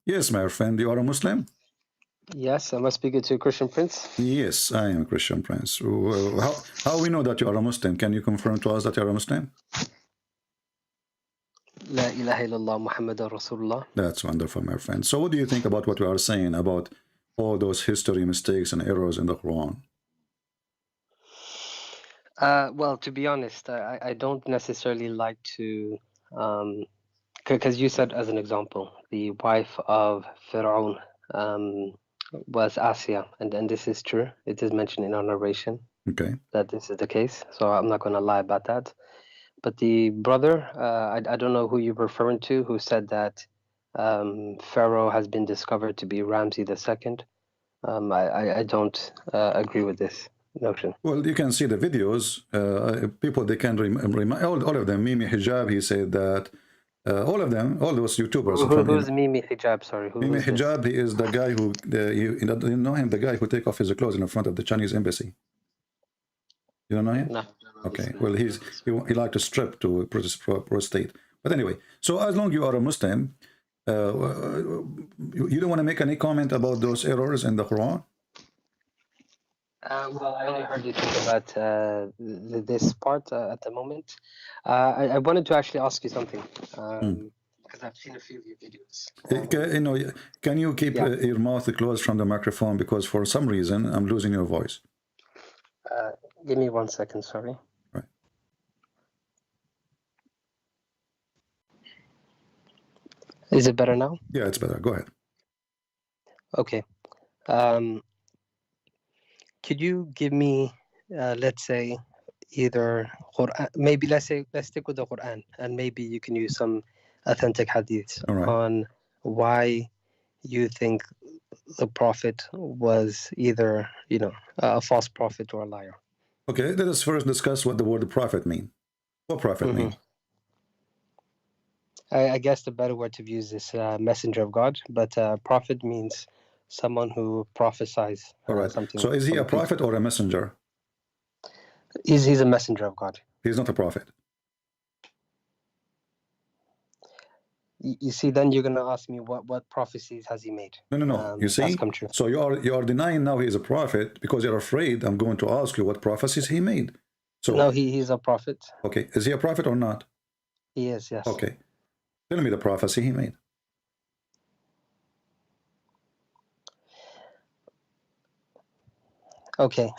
Yes, my friend, you are a Muslim? Yes, am I speaking to Christian Prince? Yes, I am a Christian Prince. How we know that you are a Muslim? Can you confirm to us that you are a Muslim? La ilaha illallah Muhammad Rasulullah. That's wonderful, my friend. So what do you think about what we are saying about all those history mistakes and errors in the Quran? Well, to be honest, I don't necessarily like to, because you said as an example, the wife of Pharaoh was Asiya, and this is true. It is mentioned in our narration Okay. that this is the case, so I'm not going to lie about that. But the brother, I don't know who you're referring to, who said that Pharaoh has been discovered to be Ramses II. I don't agree with this notion. Well, you can see the videos. People, they can remind all of them. Mimi Hijab, he said that all of them, all those YouTubers from Who's Mimi Hijab? Sorry, Mimi who's this? Hijab, he is the guy who, you know him, the guy who take off his clothes in front of the Chinese embassy. You don't know him? No, I don't know this Okay. name. Well, he like to strip to prostate. But anyway, so as long you are a Muslim, you don't want to make any comment about those errors in the Quran? Well, I only heard you talk about this part at the moment. I wanted to actually ask you something because I've seen a few of your videos. You know, can you keep Yeah. your mouth closed from the microphone, because for some reason I'm losing your voice. Give me 1 second, sorry. Right. Is it better now? Yeah, it's better. Go ahead. Okay. Could you give me, let's say, either Quran, maybe let's stick with the Quran, and maybe you can use some authentic hadiths All right. on why you think the prophet was either, a false prophet or a liar. Okay, let us first discuss what the word prophet mean. What prophet mean? I guess the better word to use is messenger of God, but prophet means someone who prophesies All right. something. So is he a prophet or a messenger? He's a messenger of God. He's not a prophet. You see, then you're going to ask me what prophecies has he made? No. You see, that's come true. so you are denying now he is a prophet because you're afraid I'm going to ask you what prophecies he made. So No, he's a prophet. Okay, is he a prophet or not? He is, yes. Okay, tell me the prophecy he made. Okay.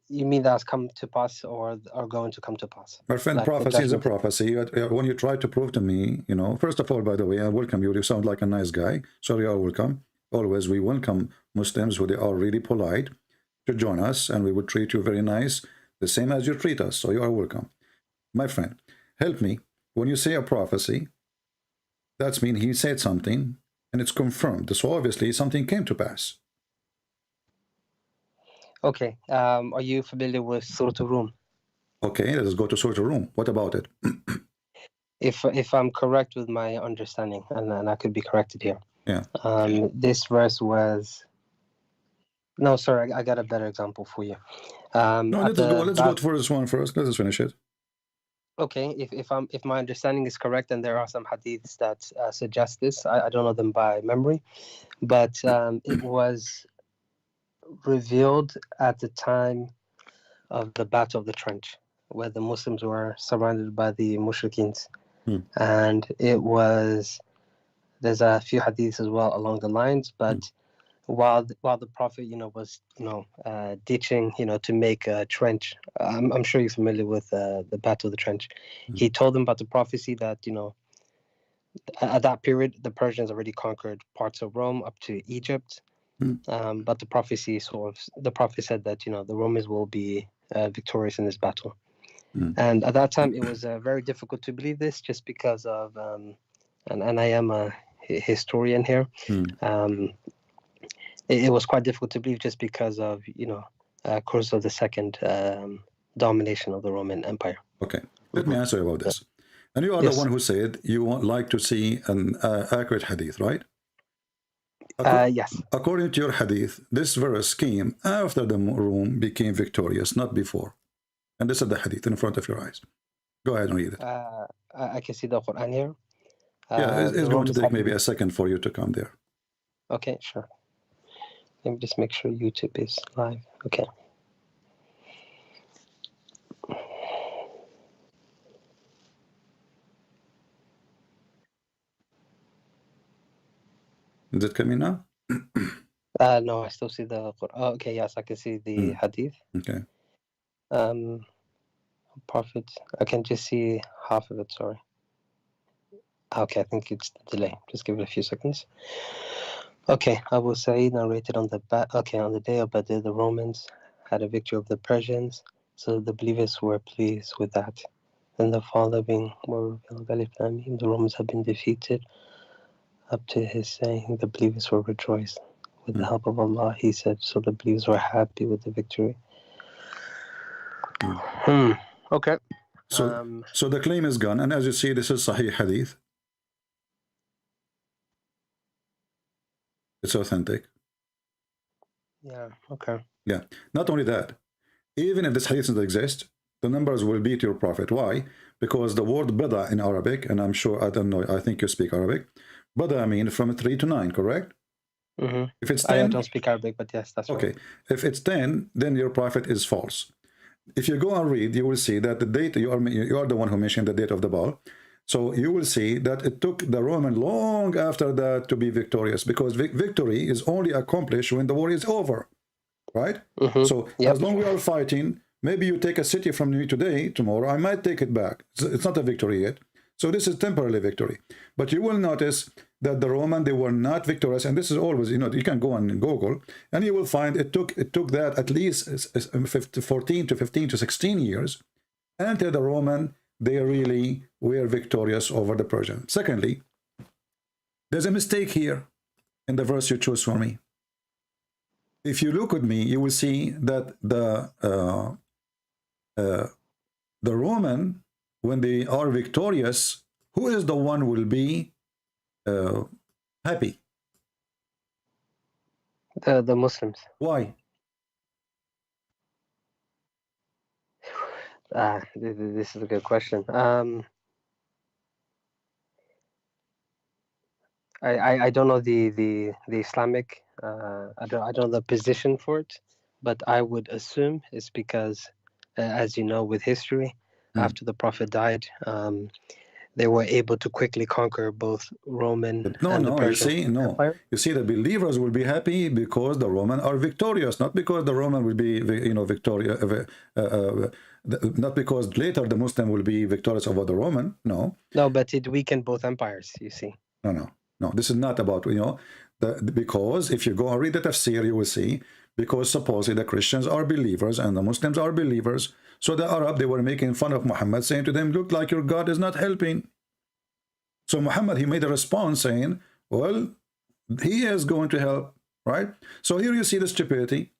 You mean that's come to pass or are going to come to pass? My friend, Like prophecy is a prophecy. When you try to prove to me, first of all, by the way, I welcome you. You sound like a nice guy. So you are welcome. Always, we welcome Muslims who they are really polite to join us, and we would treat you very nice, the same as you treat us. So you are welcome. My friend, help me. When you say a prophecy, that means he said something, and it's confirmed. So obviously, something came to pass. Okay. Are you familiar with Surah Rum? Okay, let us go to Surah Rum. What about it? If I'm correct with my understanding, and I could be corrected here. Yeah. This verse was. No, sorry, I got a better example for you. No, let's go for this one first. Let us finish it. Okay, if my understanding is correct, and there are some hadiths that suggest this, I don't know them by memory, but it was revealed at the time of the Battle of the Trench, where the Muslims were surrounded by the mushrikins. And there's a few hadiths as well along the lines, but while the Prophet, was, ditching, to make a trench, I'm sure you're familiar with the Battle of the Trench. He told them about the prophecy that, at that period, the Persians already conquered parts of Rome up to Egypt. But the prophecy the prophet said that, the Romans will be victorious in this battle. And at that time, it was very difficult to believe this, just because of, and I am a historian here. It was quite difficult to believe, just because of, Khosrow II domination of the Roman Empire. Okay, let me answer about this. And you are the one who said you would like to see an accurate hadith, right? Yes. According to your hadith, this verse came after the Rome became victorious, not before. And this is the hadith in front of your eyes. Go ahead and read it. I can see the Quran here. Yeah, it's The going to Romans take have maybe been... a second for you to come there. Okay, sure. Let me just make sure YouTube is live. Okay. Is it coming now? No, I still see the... Oh, okay, yes, I can see the hadith. Okay. Prophet, I can just see half of it, sorry. Okay, I think it's the delay. Just give it a few seconds. Okay, Abu Sa'id narrated on the on the day of Badr, the Romans had a victory over the Persians, so the believers were pleased with that. Then the following were revealed: the Romans had been defeated. Up to his saying, the believers were rejoiced. With the help of Allah, he said, so the believers were happy with the victory. Okay. So the claim is gone, and as you see, this is Sahih Hadith. It's authentic. Yeah, okay. Yeah. Not only that, even if this hadith doesn't exist, the numbers will beat your prophet. Why? Because the word bada in Arabic, and I'm sure, I don't know, I think you speak Arabic. Bada means from 3 to 9, correct? If it's 10, I don't speak Arabic, but yes, that's okay. right. If it's 10, then your prophet is false. If you go and read, you will see that the date, you are the one who mentioned the date of the ball. So you will see that it took the Roman long after that to be victorious, because victory is only accomplished when the war is over, right? So as long we are fighting, maybe you take a city from me today, tomorrow, I might take it back. It's not a victory yet. So this is temporary victory. But you will notice that the Roman, they were not victorious. And this is always, you can go on Google and you will find it took that at least 14 to 15 to 16 years until the Roman, they really were victorious over the Persian. Secondly, there's a mistake here in the verse you chose for me. If you look at me, you will see that the Roman, when they are victorious, who is the one will be happy? The Muslims. Why? This is a good question. I don't know the Islamic. I don't know the position for it, but I would assume it's because, as you know, with history, after the Prophet died, they were able to quickly conquer both Roman and the Persian Empire. You see, the believers will be happy because the Roman are victorious, not because the Roman will be, victorious, not because later the Muslim will be victorious over the Roman. No. No, but it weakened both empires, you see. No, this is not about, because if you go and read the tafsir, you will see, because supposedly the Christians are believers and the Muslims are believers. So the Arab, they were making fun of Muhammad, saying to them, look like your God is not helping. So Muhammad, he made a response saying, well, he is going to help, right? So here you see the stupidity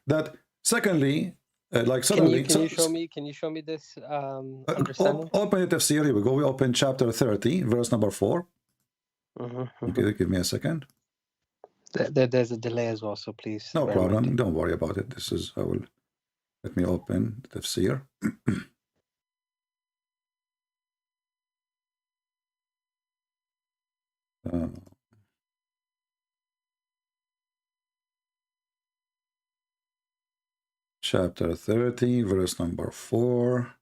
that secondly, like suddenly... Can you show me this understanding? Open the tafsir, here we go. We open chapter 30, verse number 4. Okay, give me a second. There's a delay as well, so please. No problem. Don't worry about it. Let me open the tafsir. Chapter 30, verse number 4.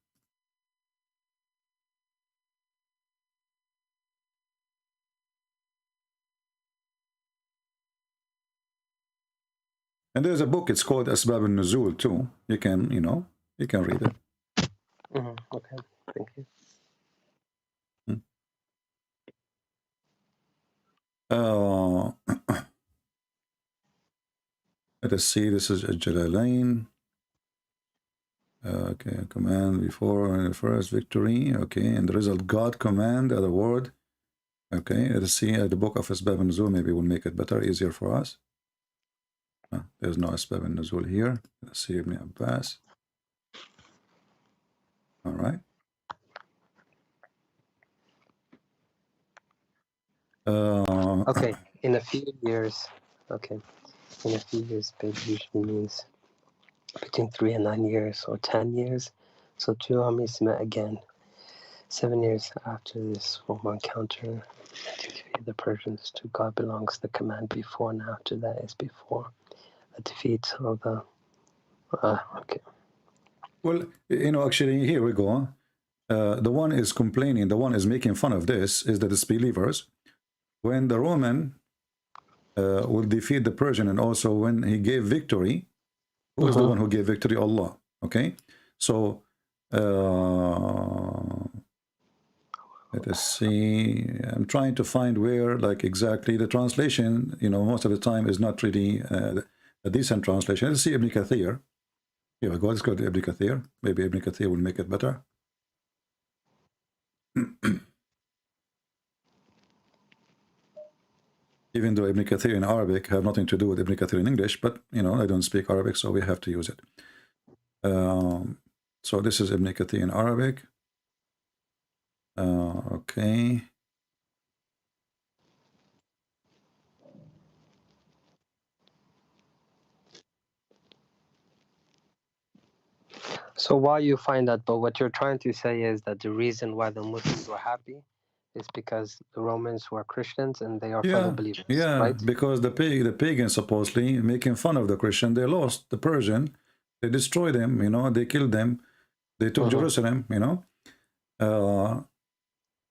And there's a book, it's called Asbab al-Nuzul too. You can read it. Okay, thank you. Let us see, this is Jalalain. Okay, command before the first victory. Okay, and the result, God command, other word. Okay, let us see the book of Asbab al-Nuzul. Maybe will make it better, easier for us. There's no Asbab al-Nuzul here. Let's see Ibn Abbas. All right. Okay, in a few years. Okay, in a few years, babe usually means between 3 and 9 years or 10 years. So two armies met again 7 years after this formal encounter. To defeat the Persians, to God belongs the command before now, to that is before the defeat of the. Okay. Well, actually, here we go. The one is complaining, the one is making fun of this is the disbelievers. When the Roman will defeat the Persian, and also when he gave victory, who is the one who gave victory? Allah. Okay, so let us see. I'm trying to find where, like, exactly the translation. Most of the time is not really a decent translation. Let's see Ibn Kathir. Here we go. Let's go to Ibn Kathir. Maybe Ibn Kathir will make it better. Even though Ibn Kathir in Arabic have nothing to do with Ibn Kathir in English, but I don't speak Arabic, so we have to use it. So this is Ibn Kathir in Arabic. Okay. So while you find that, but what you're trying to say is that the reason why the Muslims were happy is because the Romans were Christians and they are fellow believers, right? Because the pagans supposedly making fun of the Christian, they lost the Persian, they destroyed them, they killed them, they took Jerusalem,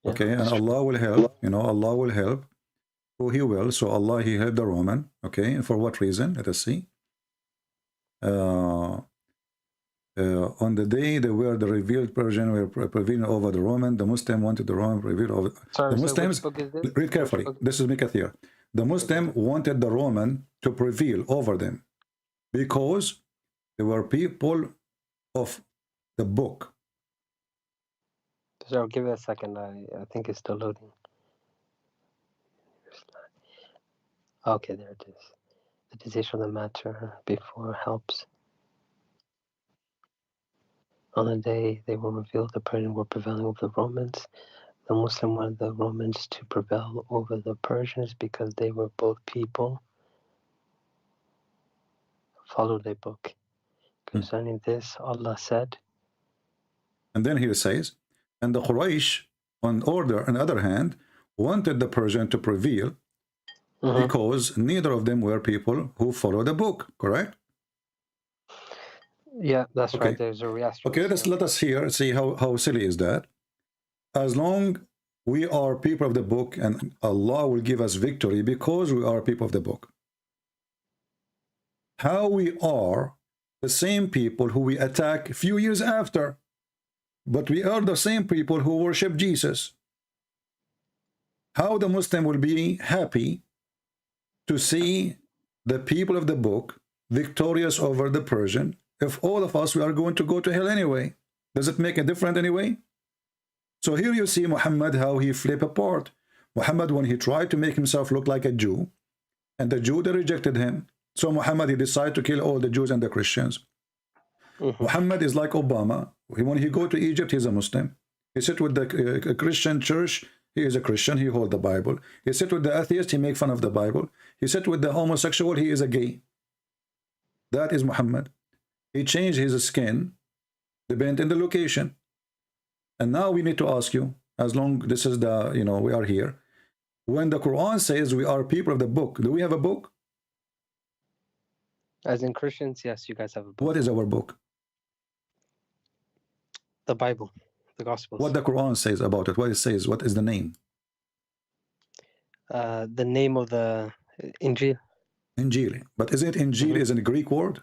okay, and Allah will help, Allah will help who He will. So Allah, He helped the Roman, okay, for what reason? Let us see. On the day they were the revealed Persian were prevailing over the Roman, the Muslim wanted the Roman revealed over the Muslims. Read carefully. This is Mikathir. The Muslim wanted the Roman to prevail over them because they were people of the book. So give it a second. I think it's still loading. Okay, there it is. The decision of the matter before helps. On the day they were revealed, the Persians were prevailing over the Romans. The Muslim wanted the Romans to prevail over the Persians because they were both people. Followed a book. Concerning this, Allah said. And then he says, and the Quraysh, on the other hand, wanted the Persian to prevail because neither of them were people who follow the book, correct? Yeah, that's right. There's a reaction. Okay, let us here see how silly is that. As long we are people of the book, and Allah will give us victory because we are people of the book. How we are the same people who we attack a few years after, but we are the same people who worship Jesus. How the Muslim will be happy to see the people of the book victorious over the Persian if all of us we are going to go to hell anyway? Does it make a difference anyway? So here you see Muhammad, how he flipped apart. Muhammad, when he tried to make himself look like a Jew, and the Jew, they rejected him. So Muhammad, he decided to kill all the Jews and the Christians. Muhammad is like Obama. When he go to Egypt, he's a Muslim. He sit with the Christian church, he is a Christian, he hold the Bible. He sit with the atheist, he make fun of the Bible. He sit with the homosexual, he is a gay. That is Muhammad. He changed his skin, depending on the location. And now we need to ask you, as long this is the, we are here. When the Quran says we are people of the book, do we have a book? As in Christians, yes, you guys have a book. What is our book? The Bible, the Gospels. What the Quran says about it, what it says, what is the name? The name of the Injil. Injil. But isn't Injil is a Greek word?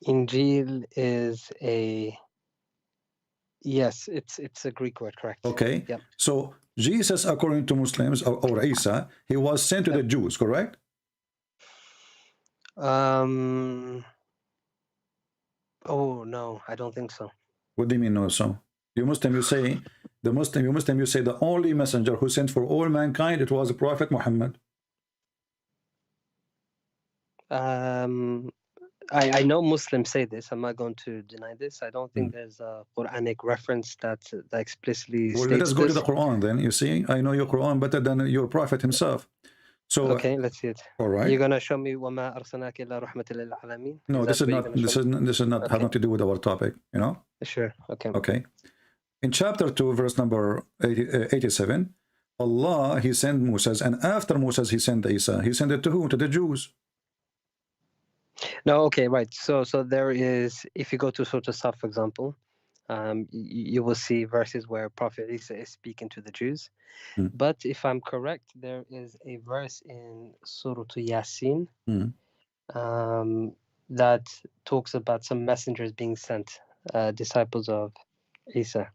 Injil is a... Yes, it's a Greek word, correct. Okay. Yep. So Jesus, according to Muslims, or Isa, he was sent to the Jews, correct? Oh no, I don't think so. What do you mean no? So you Muslim, you say the only messenger who sent for all mankind, it was the Prophet Muhammad. I know Muslims say this. I'm not going to deny this. I don't think there's a Quranic reference that explicitly states let us go this. to the Quran then. You see, I know your Quran better than your Prophet himself. So okay, let's see it. All right. You're gonna show me وَمَا أَرْسَلْنَاكَ إِلَّا رَحْمَةً لِلْعَالَمِينَ? No, this is not have nothing to do with our topic. Sure. Okay. Okay. In chapter 2, verse number 87, Allah, he sent Moses, and after Moses, he sent Isa. He sent it to who? To the Jews. No, okay, right. So there is, if you go to Surah Saf, for example, you will see verses where Prophet Isa is speaking to the Jews. Mm. But if I'm correct, there is a verse in Surah Yasin Mm. that talks about some messengers being sent, disciples of Isa.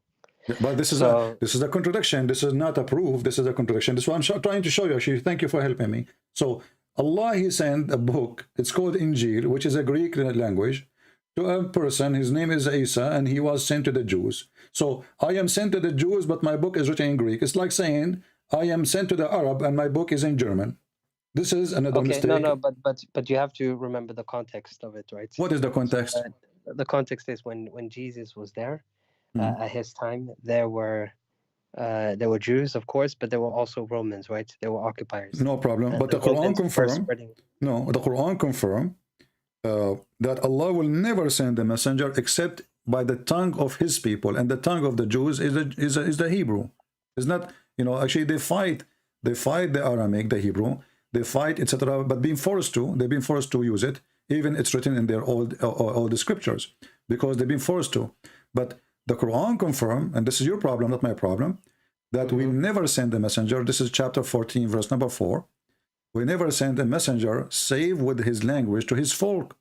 Yeah, but this So, is a contradiction. This is not a proof. This is a contradiction. This is what I'm trying to show you. Actually, thank you for helping me. So Allah, he sent a book. It's called Injil, which is a Greek language, to a person. His name is Isa, and he was sent to the Jews. So I am sent to the Jews, but my book is written in Greek. It's like saying I am sent to the Arab, and my book is in German. This is another okay, mistake. no, but you have to remember the context of it, right? What is the context? The context is when Jesus was there, Mm. at his time, there were Jews, of course, but there were also Romans, right? There were occupiers. No problem. And But the Quran confirmed. No, the Quran confirmed that Allah will never send a messenger except by the tongue of his people, and the tongue of the Jews is the Hebrew. It's not, you know, actually they fight the Aramaic, the Hebrew, they fight, etc. But they've been forced to use it. Even it's written in their old the scriptures, because they've been forced to. But the Quran confirmed, and this is your problem, not my problem, that we never send a messenger. This is chapter 14, verse number 4. We never send a messenger save with his language to his folk.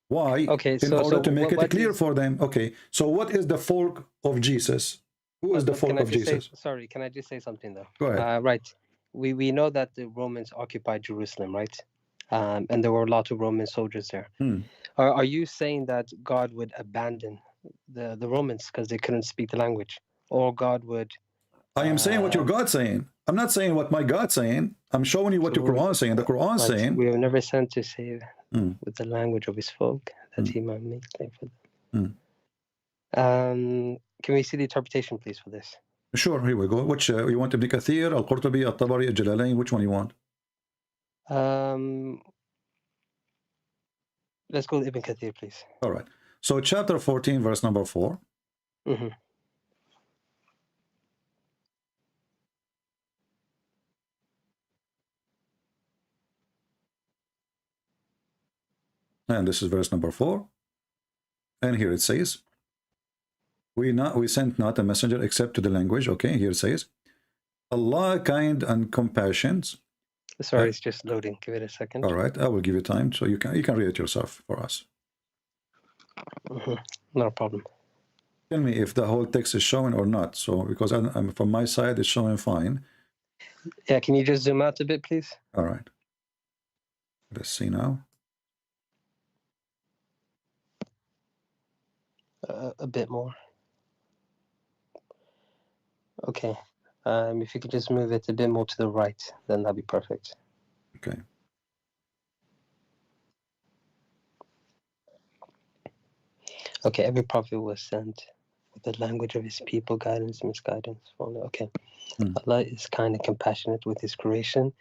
Why? Okay, in order to make it clear for them. Okay, so what is the folk of Jesus? Who is the folk of Jesus? Sorry, can I just say something though? Go ahead. Right. We know that the Romans occupied Jerusalem, right? And there were a lot of Roman soldiers there. Are you saying that God would abandon the Romans because they couldn't speak the language, or God would? I am saying what your God's saying. I'm not saying what my God's saying. I'm showing you what your Quran is saying. The Quran is saying, we were never sent to save with the language of his folk, that he might make claim for them. Can we see the interpretation, please, for this? Sure, here we go. Which you want? Ibn Kathir, Al-Qurtubi, Al-Tabari, Al-Jalalain? Which one you want? Let's go with Ibn Kathir, please. All right. So chapter 14, verse number 4. And this is verse number 4. And here it says, we sent not a messenger except to the language. Okay, here it says, Allah kind and compassionate. Sorry, it's just loading. Give it a second. All right, I will give you time so you can read it yourself for us. No problem. Tell me if the whole text is showing or not. So because I'm from my side, it's showing fine. Yeah, can you just zoom out a bit, please? All right. Let's see now. A bit more. Okay. If you could just move it a bit more to the right, then that'd be perfect. Okay. Okay, every prophet was sent with the language of his people, guidance, misguidance. Okay. Allah is kind and compassionate with his creation,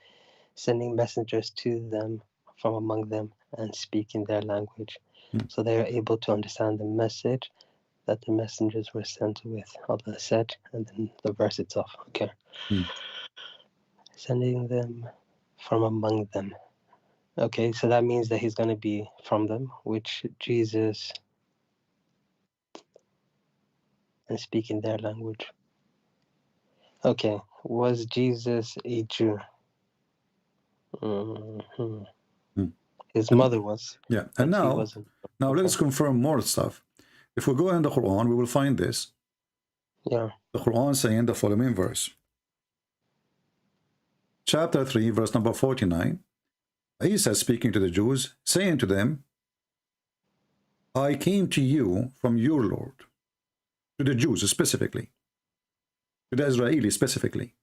sending messengers to them from among them and speaking their language, so they are able to understand the message that the messengers were sent with. Allah said, and then the verse itself. Okay. Sending them from among them. Okay, so that means that he's going to be from them, which Jesus, and speaking their language. Okay, was Jesus a Jew? His mother was. Yeah, and now let's confirm more stuff. If we go in the Quran, we will find this. Yeah. The Quran saying the following verse. Chapter 3, verse number 49. Isa speaking to the Jews, saying to them, I came to you from your Lord. To the Jews specifically. To the Israelis specifically.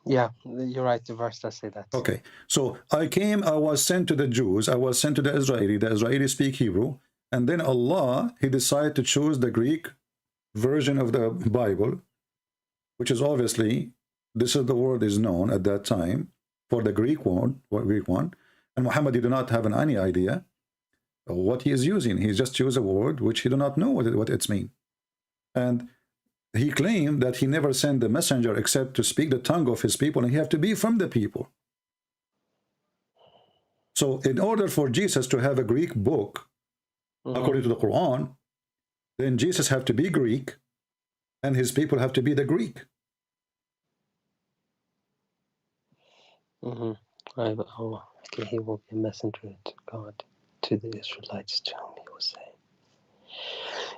Yeah, you're right. The verse does say that. Okay, so I was sent to the Jews, I was sent to the Israelis speak Hebrew, and then Allah, he decided to choose the Greek version of the Bible, which is obviously, this is the word is known at that time for the Greek one, And Muhammad, he do not have any idea what he is using. He just used a word which he do not know what it's mean. And he claimed that he never sent the messenger except to speak the tongue of his people, and he have to be from the people. So in order for Jesus to have a Greek book, according to the Quran, then Jesus have to be Greek, and his people have to be the Greek. Okay, he will be a messenger to God, to the Israelites, to whom he will say.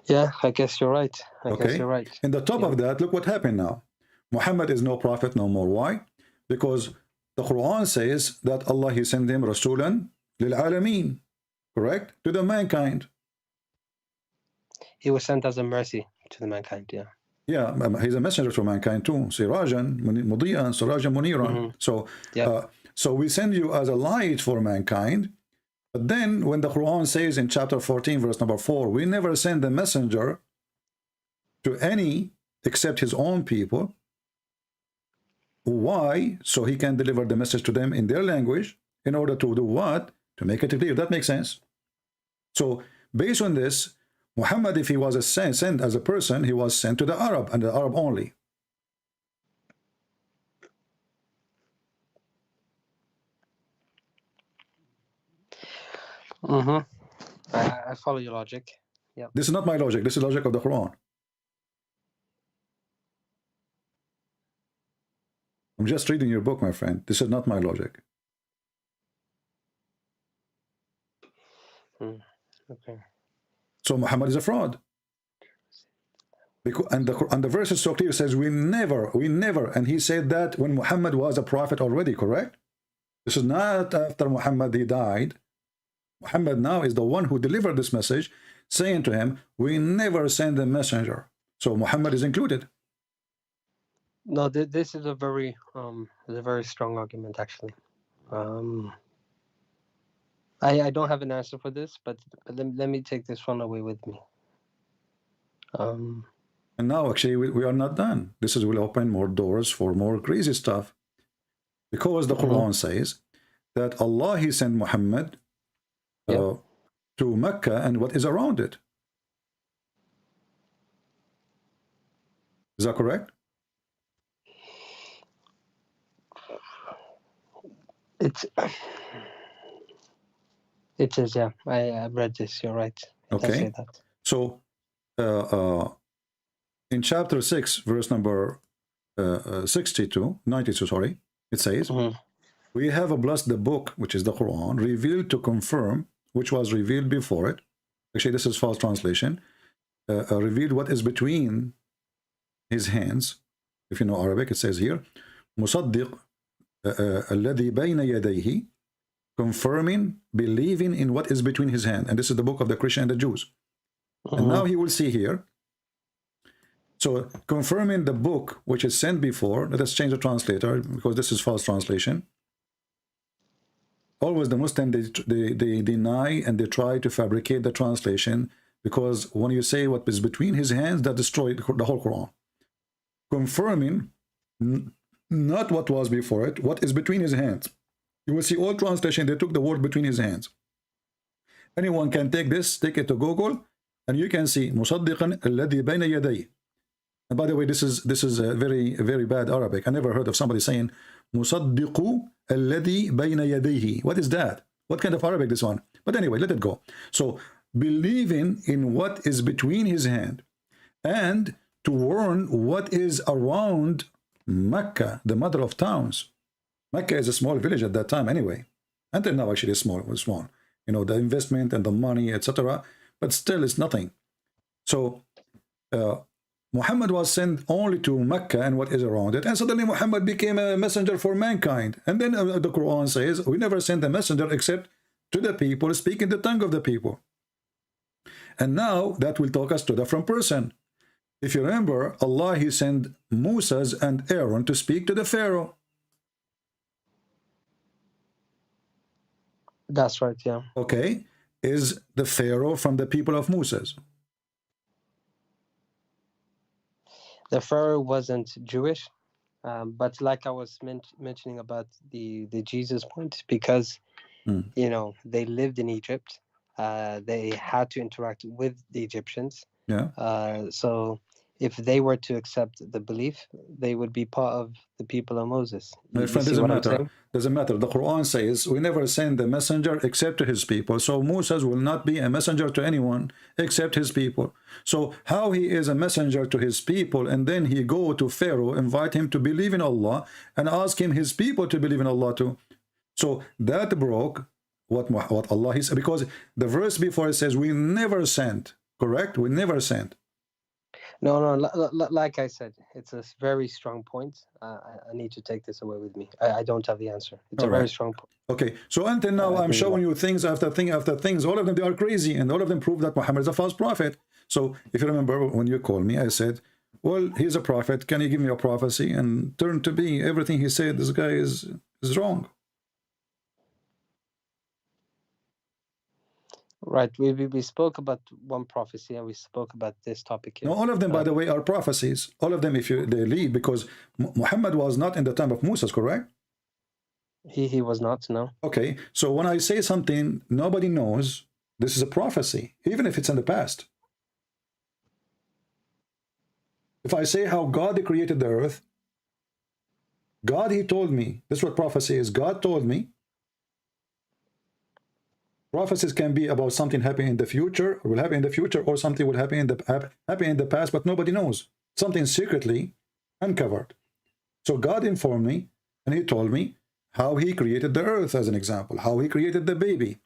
Yeah, I guess you're right. I guess you're right. In the top of that, look what happened now. Muhammad is no prophet no more. Why? Because the Quran says that Allah, he sent him Rasulan lil alameen, correct? To the mankind. He was sent as a mercy to the mankind, yeah. Yeah, he's a messenger to mankind too. Sirajan Mudiyan, Sirajan Muniran. So we send you as a light for mankind. But then when the Quran says in chapter 14, verse number 4, we never send the messenger to any except his own people. Why? So he can deliver the message to them in their language in order to do what? To make it clear. That makes sense. So based on this, Muhammad, if he was sent as a person, he was sent to the Arab and the Arab only. I follow your logic. Yeah. This is not my logic. This is the logic of the Quran. I'm just reading your book, my friend. This is not my logic. Okay. So Muhammad is a fraud. Because, and the verse is so clear, it says, we never, and he said that when Muhammad was a prophet already, correct? This is not after Muhammad, he died. Muhammad now is the one who delivered this message, saying to him, we never send a messenger. So Muhammad is included. No, this is a very strong argument, actually. I don't have an answer for this, but let me take this one away with me. And now, actually, we are not done. This will open more doors for more crazy stuff. Because the Quran says that Allah, he sent Muhammad to Mecca and what is around it. Is that correct? It is, yeah. I read this. You're right. It does say that. So, in chapter 6, verse number 92, sorry, it says, we have blessed the book, which is the Quran, revealed to confirm, which was revealed before it. Actually, this is false translation. Revealed what is between his hands. If you know Arabic, it says here, مصدق الذي بين يديه, confirming, believing in what is between his hand. And this is the book of the Christian and the Jews. And now he will see here. So confirming the book which is sent before, let us change the translator because this is false translation. Always the Muslim, they deny and they try to fabricate the translation, because when you say what is between his hands, that destroyed the whole Quran. Confirming not what was before it, what is between his hands. You will see all translation, they took the word between his hands. Anyone can take this, take it to Google, and you can see مصدقا الذي بين يديه. And by the way, this is a very, very bad Arabic. I never heard of somebody saying مصدق الذي بين يديه. What is that? What kind of Arabic this one? But anyway, let it go. So believing in what is between his hand and to warn what is around Mecca, the mother of towns. Mecca is a small village at that time anyway. Until now, actually, it's small. You know, the investment and the money, etc. But still, it's nothing. So Muhammad was sent only to Mecca and what is around it. And suddenly Muhammad became a messenger for mankind. And then the Quran says, we never sent a messenger except to the people, speaking the tongue of the people. And now that will talk us to the different person. If you remember, Allah, he sent Moses and Aaron to speak to the Pharaoh. That's right, yeah. Okay. Is the Pharaoh from the people of Moses? The Pharaoh wasn't Jewish, but like I was mentioning about the Jesus point, because Mm. You know, they lived in Egypt. They had to interact with the Egyptians. Yeah. So if they were to accept the belief, they would be part of the people of Moses. My You friend, see doesn't what I'm matter. saying? Doesn't matter. The Quran says we never send the messenger except to his people. So Moses will not be a messenger to anyone except his people. So how he is a messenger to his people, and then he go to Pharaoh, invite him to believe in Allah, and ask him his people to believe in Allah too. So that broke what Allah is, because the verse before it says we never sent. Correct? We never sent. No, like I said, it's a very strong point. I need to take this away with me. I don't have the answer. It's All a very right. strong point. Okay, so until now, I'm showing you things after thing after things. All of them, they are crazy, and all of them prove that Muhammad is a false prophet. So if you remember when you called me, I said, well, he's a prophet. Can you give me a prophecy? And turned to be everything he said, this guy is wrong. Right. We spoke about one prophecy, and we spoke about this topic here. Now, all of them, by the way, are prophecies. All of them, if you they lead, because Muhammad was not in the time of Moses, correct? He was not, no. Okay, so when I say something nobody knows, this is a prophecy, even if it's in the past. If I say how God created the earth, God, he told me, this is what prophecy is. God told me. Prophecies can be about something happening in the future, or will happen in the future, or something will happen in the past, but nobody knows. Something secretly uncovered. So God informed me, and he told me how he created the earth, as an example, how he created the baby.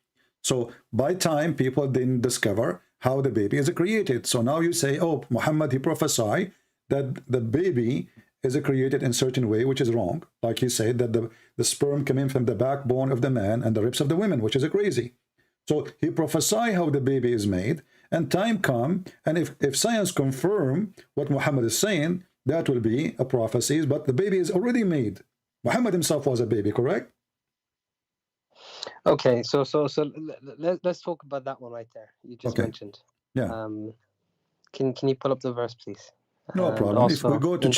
So by time, people didn't discover how the baby is created. So now you say, oh, Muhammad, he prophesied that the baby is created in a certain way, which is wrong. Like he said that the sperm came in from the backbone of the man and the ribs of the women, which is crazy. So he prophesied how the baby is made, and time come, and if science confirm what Muhammad is saying, that will be a prophecy, but the baby is already made. Muhammad himself was a baby, correct? Okay, so let's talk about that one right there. You just mentioned. Yeah. Can you pull up the verse, please? No And problem. If we go to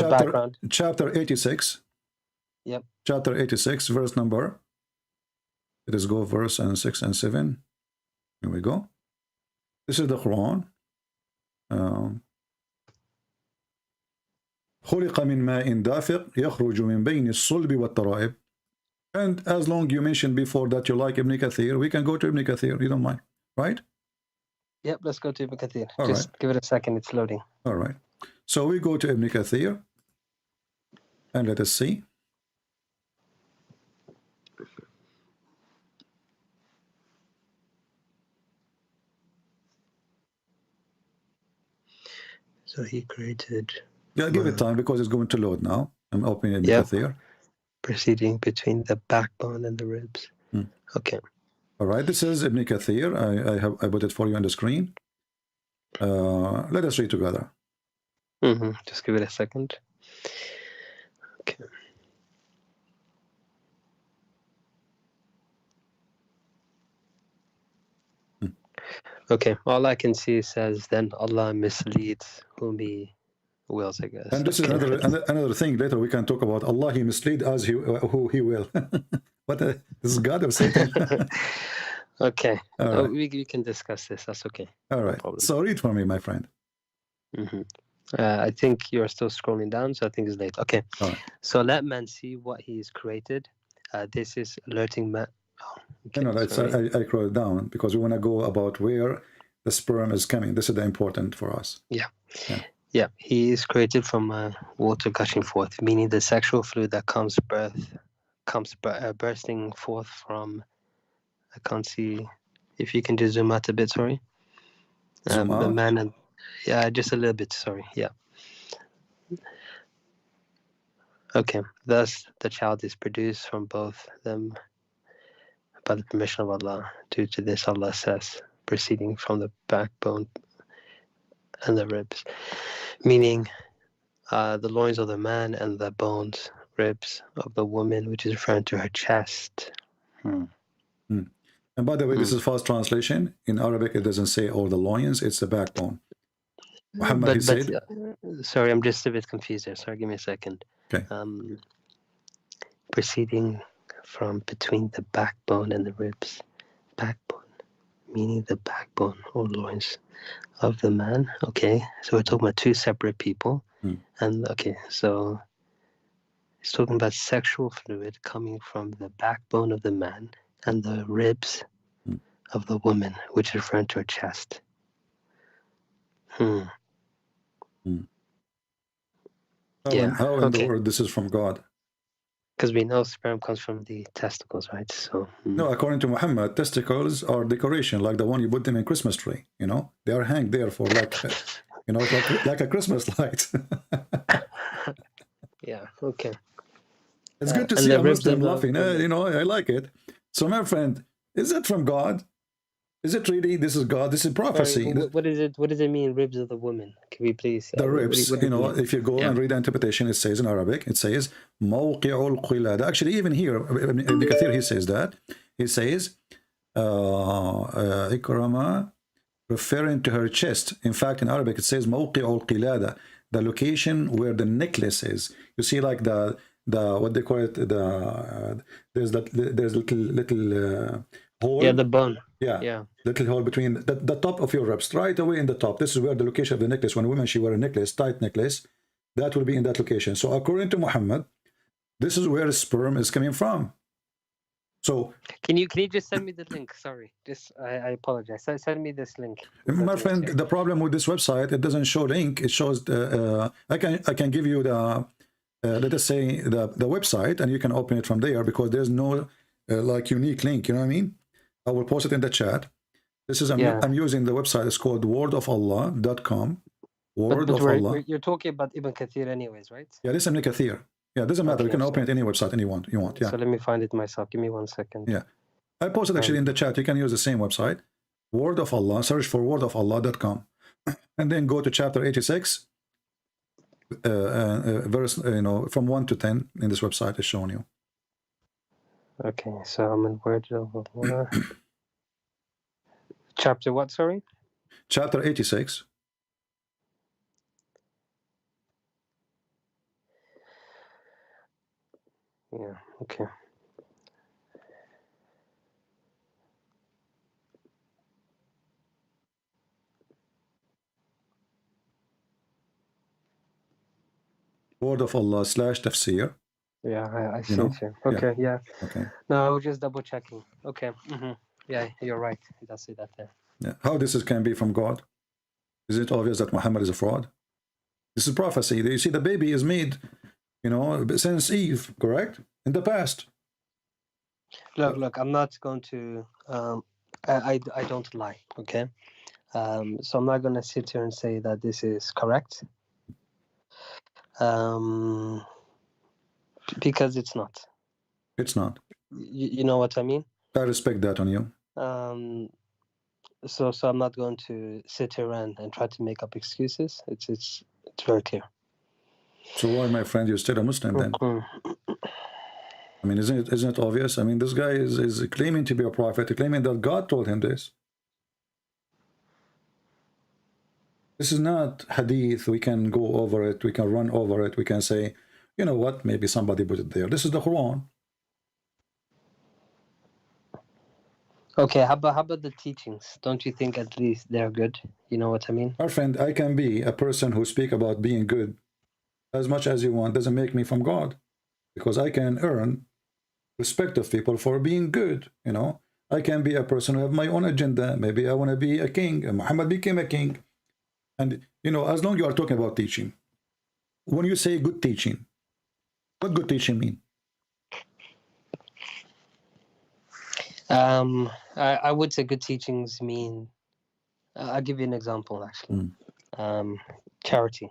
chapter 86. Yep. Chapter 86, verse number. Let us go verse 6 and 7. Here we go. This is the Quran. خلق من ماء دافق يخرج من بين الصلب والترائب. And as long you mentioned before that you like Ibn Kathir, we can go to Ibn Kathir. You don't mind, right? Yep, let's go to Ibn Kathir. All Just right. give it a second. It's loading. All right. So we go to Ibn Kathir, and let us see. So he created. Yeah, give it time because it's going to load now. I'm opening Ibn Kathir. Proceeding between the backbone and the ribs. Okay. All right. This is Ibn Kathir. I put it for you on the screen. Let us read together. Just give it a second. Okay. Okay, all I can see says, then Allah misleads whom he wills, I guess. And this is another thing. Later we can talk about Allah. He mislead us who he will. But this is God or Satan? Okay. Right. We can discuss this. That's okay. All right. No, so read for me, my friend. I think you're still scrolling down, so I think it's late. Okay. All right. So let man see what he has created. This is alerting man. Oh, okay, no, I scroll down because we want to go about where the sperm is coming. This is the important for us. Yeah. He is created from water gushing forth, meaning the sexual fluid that comes bursting forth from. I can't see. If you can just zoom out a bit, sorry. Zoom out? The man and just a little bit. Sorry. Yeah. Okay. Thus, the child is produced from both them by the permission of Allah. Due to this, Allah says, proceeding from the backbone and the ribs, meaning the loins of the man and the bones, ribs of the woman, which is referring to her chest. And by the way, this is fast translation. In Arabic, it doesn't say all the loins; it's the backbone. Muhammad, he said. Sorry, I'm just a bit confused there. Sorry, give me a second. Okay. Proceeding from between the backbone and the ribs. Backbone, meaning the backbone or loins of the man. Okay, so we're talking about two separate people. And okay, so it's talking about sexual fluid coming from the backbone of the man and the ribs of the woman, which is referring to her chest. How Yeah. in the world this is from God? Because we know sperm comes from the testicles, right? So no, according to Muhammad, testicles are decoration, like the one you put them in Christmas tree. You know, they are hanged there for like, you know, like a Christmas light. yeah. Okay. It's good to and see the a ribs Muslim of the laughing. woman. You know, I like it. So, my friend, is it from God? Is it really? This is God. This is Sorry, prophecy. what is it? What does it mean, ribs of the woman? Can we please? The What ribs, do you know, mean? if you go and read the interpretation, it says in Arabic, it says موقع القلادة. Actually, even here, Ibn Kathir, he says that. He says, Ikrama, referring to her chest. In fact, in Arabic, it says موقع القلادة, the location where the necklace is. You see, like the what they call it, there's little hole. Yeah, the bone. Yeah. Yeah. Little hole between the top of your ribs, right away in the top. This is where the location of the necklace. When a woman, she wear a necklace, tight necklace, that will be in that location. So according to Muhammad, this is where sperm is coming from. So can you just send me the link? Sorry, just I apologize. Send me this link. my friend, the problem with this website, it doesn't show link. It shows I can give you the let us say the website, and you can open it from there, because there's no like unique link. You know what I mean? I will post it in the chat. This is I'm using the website. It's called wordofallah.com. Word of Allah. You're talking about Ibn Kathir anyways, right? Yeah, this is Ibn Kathir. Yeah, doesn't matter. You can open it any website you want. Yeah. So let me find it myself. Give me 1 second. Yeah. I posted actually in the chat. You can use the same website. Word of Allah. Search for wordofallah.com. And then go to chapter 86. Verse, you know, from 1 to 10 in this website is showing you. Okay, so I'm in Word of Allah. Chapter what, sorry? Chapter 86. Yeah, okay. Word of Allah / tafsir. Yeah, I see it here. Okay, yeah. Okay. No, I was just double checking. Okay. Yeah, you're right. It does say that there. Yeah. How this can be from God? Is it obvious that Muhammad is a fraud? This is prophecy. You see, the baby is made, you know, since Eve, correct? In the past. Look, I'm not going to I don't lie, okay? So I'm not gonna sit here and say that this is correct. Because it's not. It's not. You know what I mean? I respect that on you. So I'm not going to sit here and try to make up excuses. It's very clear. So why, my friend, you're still a Muslim then? I mean, isn't it obvious? I mean, this guy is claiming to be a prophet, claiming that God told him this. This is not hadith. We can go over it. We can run over it. We can say, you know what, maybe somebody put it there. This is the Quran. Okay, how about the teachings? Don't you think at least they're good? You know what I mean? Our friend, I can be a person who speak about being good as much as you want. Doesn't make me from God, because I can earn respect of people for being good. You know, I can be a person who have my own agenda. Maybe I want to be a king. And Muhammad became a king. And, you know, as long as you are talking about teaching, when you say good teaching, what good teaching mean? I would say good teachings mean, I'll give you an example actually. Charity.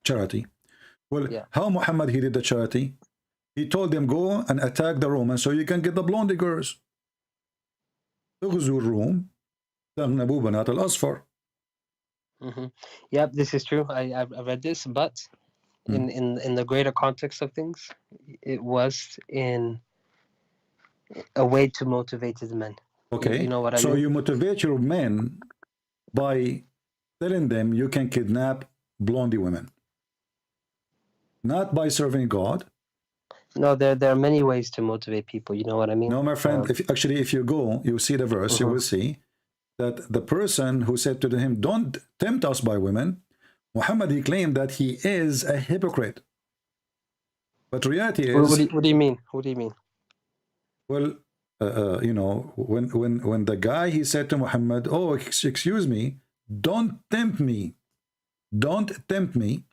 Charity. Well, how Muhammad he did the charity? He told them, go and attack the Romans so you can get the blondie girls. اغزوا الروم تغنبوا بنات الأصفر. Yeah, this is true. I read this, but in the greater context of things, it was in a way to motivate the men. Okay, you know what I mean? So you motivate your men by telling them you can kidnap blondie women, not by serving God. No, there are many ways to motivate people. You know what I mean? No, my friend, if you go, you see the verse, you will see that the person who said to him, don't tempt us by women, Muhammad, he claimed that he is a hypocrite. But reality is, what do you mean? What do you mean? well, you know, when the guy, he said to Muhammad, oh, excuse me, don't tempt me. Don't tempt me.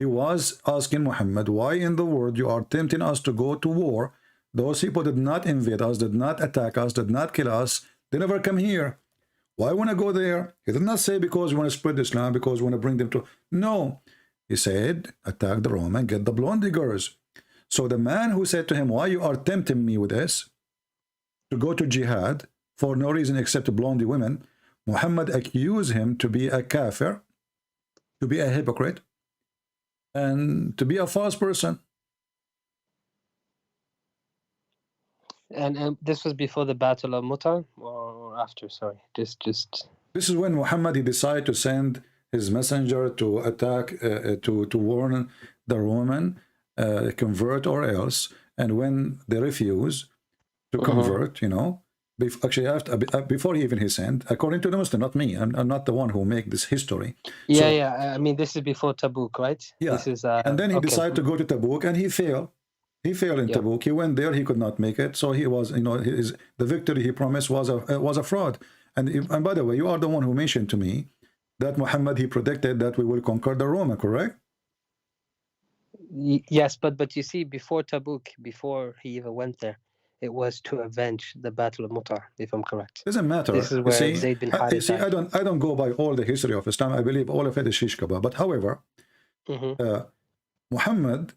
He was asking Muhammad, why in the world you are tempting us to go to war? Those people did not invade us, did not attack us, did not kill us. They never come here. Why want to go there? He did not say because we want to spread Islam, because we want to bring them to... No. He said, attack the Roman, get the blonde diggers. So the man who said to him, why you are tempting me with this, to go to jihad, for no reason except blondie women, Muhammad accused him to be a kafir, to be a hypocrite, and to be a false person. And this was before the Battle of Mu'tah or after? Sorry, just. This is when Muhammad, he decided to send his messenger to attack, to warn the Roman, convert or else. And when they refuse to convert, you know, actually after, before he sent, according to the Muslim, not me, I'm not the one who make this history. Yeah, so, yeah. I mean, this is before Tabuk, right? Yeah. This is, and then he decided to go to Tabuk, and he failed. He failed in Tabuk. He went there, he could not make it. So he was, you know, the victory he promised was a fraud. And by the way, you are the one who mentioned to me that Muhammad, he predicted that we will conquer the Rome, correct? Yes, but you see, before Tabuk, before he even went there, it was to avenge the Battle of Mu'tah, if I'm correct. Doesn't matter. This is where Zayd bin Harith. You see, I don't go by all the history of Islam. I believe all of it is shish kebab. But however, Muhammad,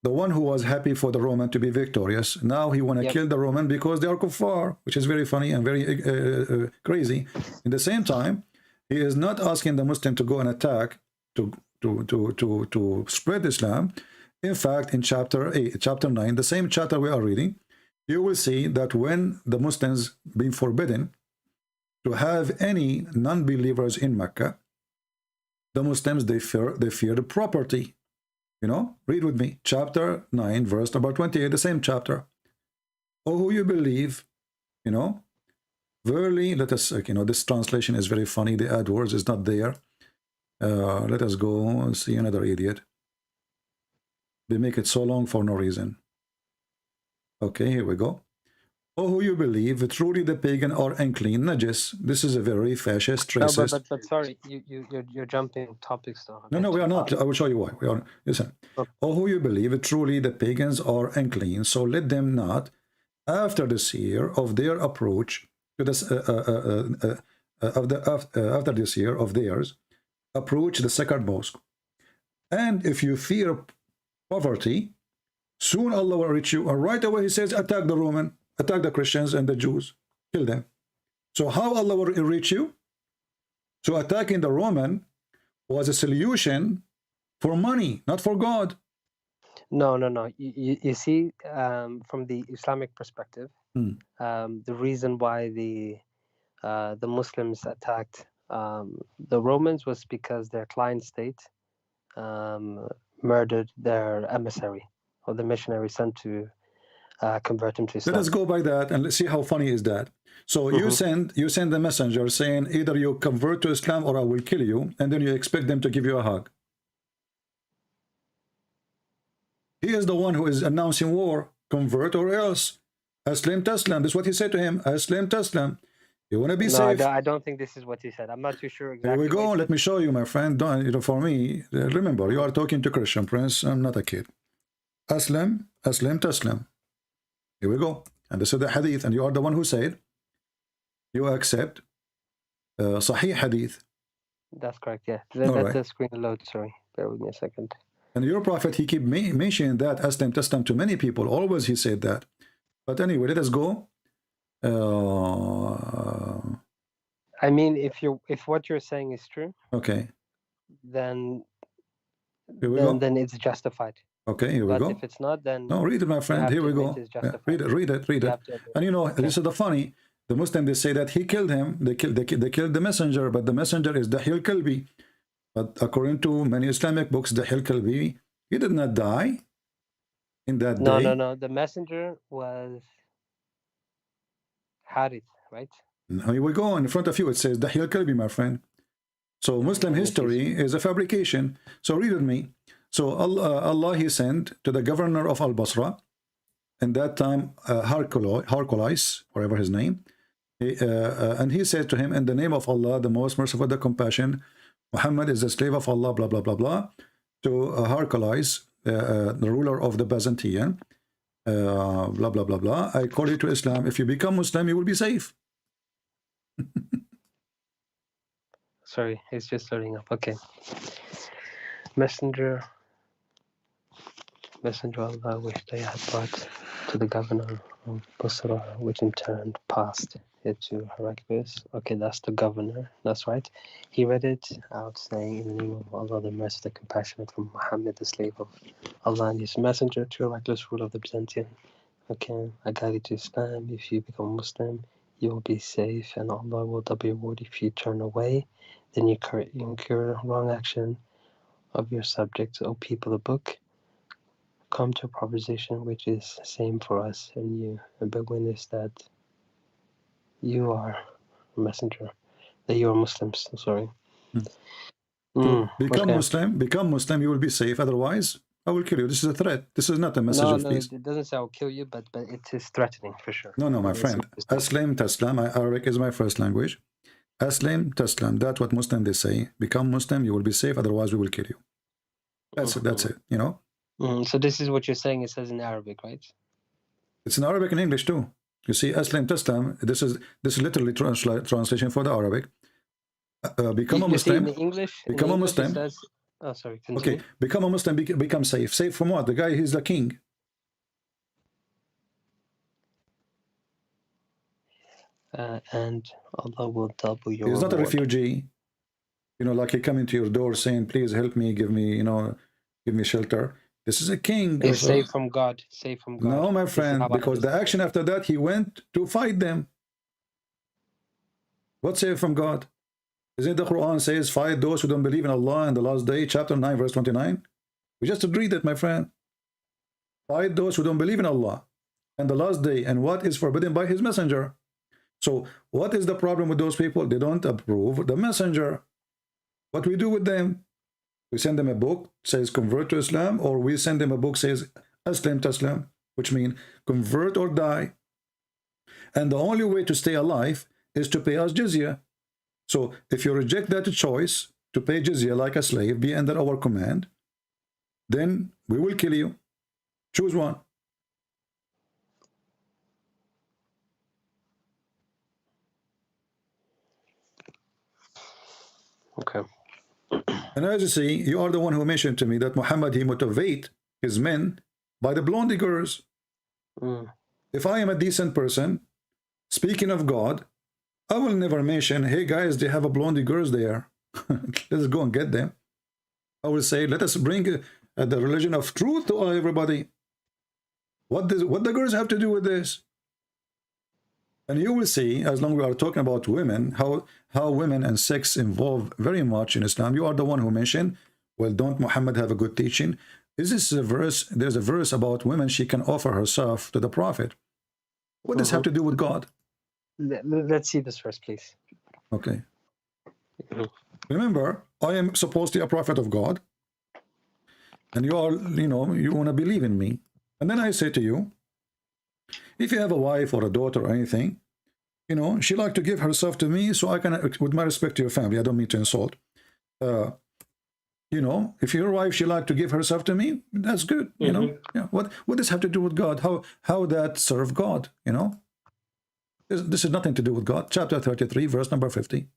the one who was happy for the Roman to be victorious, now he want to kill the Roman because they are kuffar, which is very funny and very crazy. In the same time, he is not asking the Muslim to go and attack to spread Islam. In fact, in chapter 9, the same chapter we are reading, you will see that when the Muslims being forbidden to have any non-believers in Mecca, the Muslims, they fear the property. You know, read with me, chapter 9, verse number 28, the same chapter. Oh, who you believe, you know, verily, let us, you know, this translation is very funny. The add words is not there. Let us go and see another idiot. They make it so long for no reason. Okay, here we go. Oh, who you believe, truly the pagan are unclean, najis. This is a very fascist, racist. No, but sorry, you're jumping topics though. No, we are not. I will show you why. We are. Listen. Okay. Oh, who you believe, truly the pagans are unclean, so let them not, after this year of their approach to this, after this year of theirs, approach the sacred mosque. And if you fear poverty, soon Allah will reach you. And right away he says, attack the Roman, attack the Christians and the Jews, kill them. So how Allah will reach you? So attacking the Roman was a solution for money, not for God. No. You see, from the Islamic perspective, the reason why the Muslims attacked the Romans was because their client state murdered their emissary or the missionary sent to convert him to Islam. Let us go by that and let's see how funny is that. So you send the messenger saying either you convert to Islam or I will kill you, and then you expect them to give you a hug. He is the one who is announcing war. Convert or else. Aslim taslam. That's what he said to him. Aslim taslam. You want to be safe? I don't think this is what he said. I'm not too sure exactly. Here we go. Let me show you, my friend. Don't, you know, for me, remember, you are talking to Christian Prince. I'm not a kid. Aslam taslam. Here we go. And this is the hadith. And you are the one who said you accept Sahih hadith. That's correct, yeah. Let the screen load, sorry. Bear with me a second. And your prophet, he keep mentioning that Aslam taslam to many people. Always he said that. But anyway, let us go. I mean, if what you're saying is true, okay, then it's justified. Okay, here we go. But if it's not, then no, read it, my friend. Here we go. Yeah, read it. And you know, this is the funny. The Muslims, they say that he killed him. They killed the messenger, but the messenger is Dahil Kalbi. But according to many Islamic books, Dahil Kalbi, he did not die. in that No, no, day. no. The messenger was Harith, right? Now here we go in front of you. It says Dahil Kalbi, my friend. So Muslim Let me see. history is a fabrication. So read with me. So Allah he sent to the governor of Al-Basra, in that time Hercules, whatever his name, and he said to him, in the name of Allah, the most merciful, the compassion, Muhammad is the slave of Allah, blah, blah, blah, blah, to Hercules, the ruler of the Byzantine, blah, blah, blah, blah. I call you to Islam. If you become Muslim, you will be safe. Sorry, it's just loading up. Okay. Messenger of Allah, which they had brought to the governor of Basra, which in turn passed it to Heraclius. Okay, that's the governor. That's right. He read it out, saying, in the name of Allah, the merciful, the compassionate, from Muhammad, the slave of Allah and his messenger, to Heraclius, ruler of the Byzantine. Okay, I guide you to Islam. If you become Muslim, you will be safe, and Allah will double your reward. If you turn away, then you incur wrong action of your subjects, O people of the book. Come to a proposition which is same for us and you, and bear witness that you are a messenger, that you are Muslims. Sorry. So become Okay. Muslim, you will be safe. Otherwise, I will kill you. This is a threat. This is not a message No, of no, peace. it doesn't say I'll kill you, but it is threatening for sure. No, no, my friend. Aslam Taslam. Arabic is my first language. Aslam Taslam. That's what Muslim they say. Become Muslim, you will be safe. Otherwise, we will kill you. That's it. That's it. You know. So this is what you're saying. It says in Arabic, right? It's in Arabic and English too. You see, Aslam Taslam. This is literally translation for the Arabic. Become a Muslim. See, in English, become a Muslim. It says, oh, sorry. Continue. Okay, become a Muslim. Become safe. Safe from what? The guy, he's the king. And Allah will double your He's not a reward. refugee. You know, like he come into your door saying, "Please help me, give me, you know, give me shelter." This is a king. It's safe from God. Safe from God. No, my friend, because the action after that, he went to fight them. What's safe from God? Isn't the Quran says, fight those who don't believe in Allah in the last day, chapter 9, verse 29? We just agreed that, my friend. Fight those who don't believe in Allah and the last day and what is forbidden by his messenger. So what is the problem with those people? They don't approve the messenger. What we do with them? We send them a book, says convert to Islam, or we send them a book, says Aslam Taslam, which means convert or die. And the only way to stay alive is to pay us jizya. So if you reject that choice to pay jizya like a slave, be under our command, then we will kill you. Choose one. Okay. And as you see, you are the one who mentioned to me that Muhammad, he motivate his men by the blonde girls. If I am a decent person, speaking of God, I will never mention, hey guys, they have a blondie girls there. Let's go and get them. I will say, let us bring the religion of truth to everybody. What the girls have to do with this? And you will see, as long as we are talking about women, how women and sex involve very much in Islam. You are the one who mentioned, well, don't Muhammad have a good teaching? Is this a verse? There's a verse about women, she can offer herself to the Prophet. What does this have to do with God? Let's see this verse, please. Okay. Remember, I am supposed to be a prophet of God. And you are, you know, you want to believe in me. And then I say to you, if you have a wife or a daughter or anything, you know, she like to give herself to me so I can, with my respect to your family, I don't mean to insult. You know, if your wife, she like to give herself to me, that's good. You know, yeah. What does this have to do with God? How that serve God? You know, this has nothing to do with God. Chapter 33, verse number 50.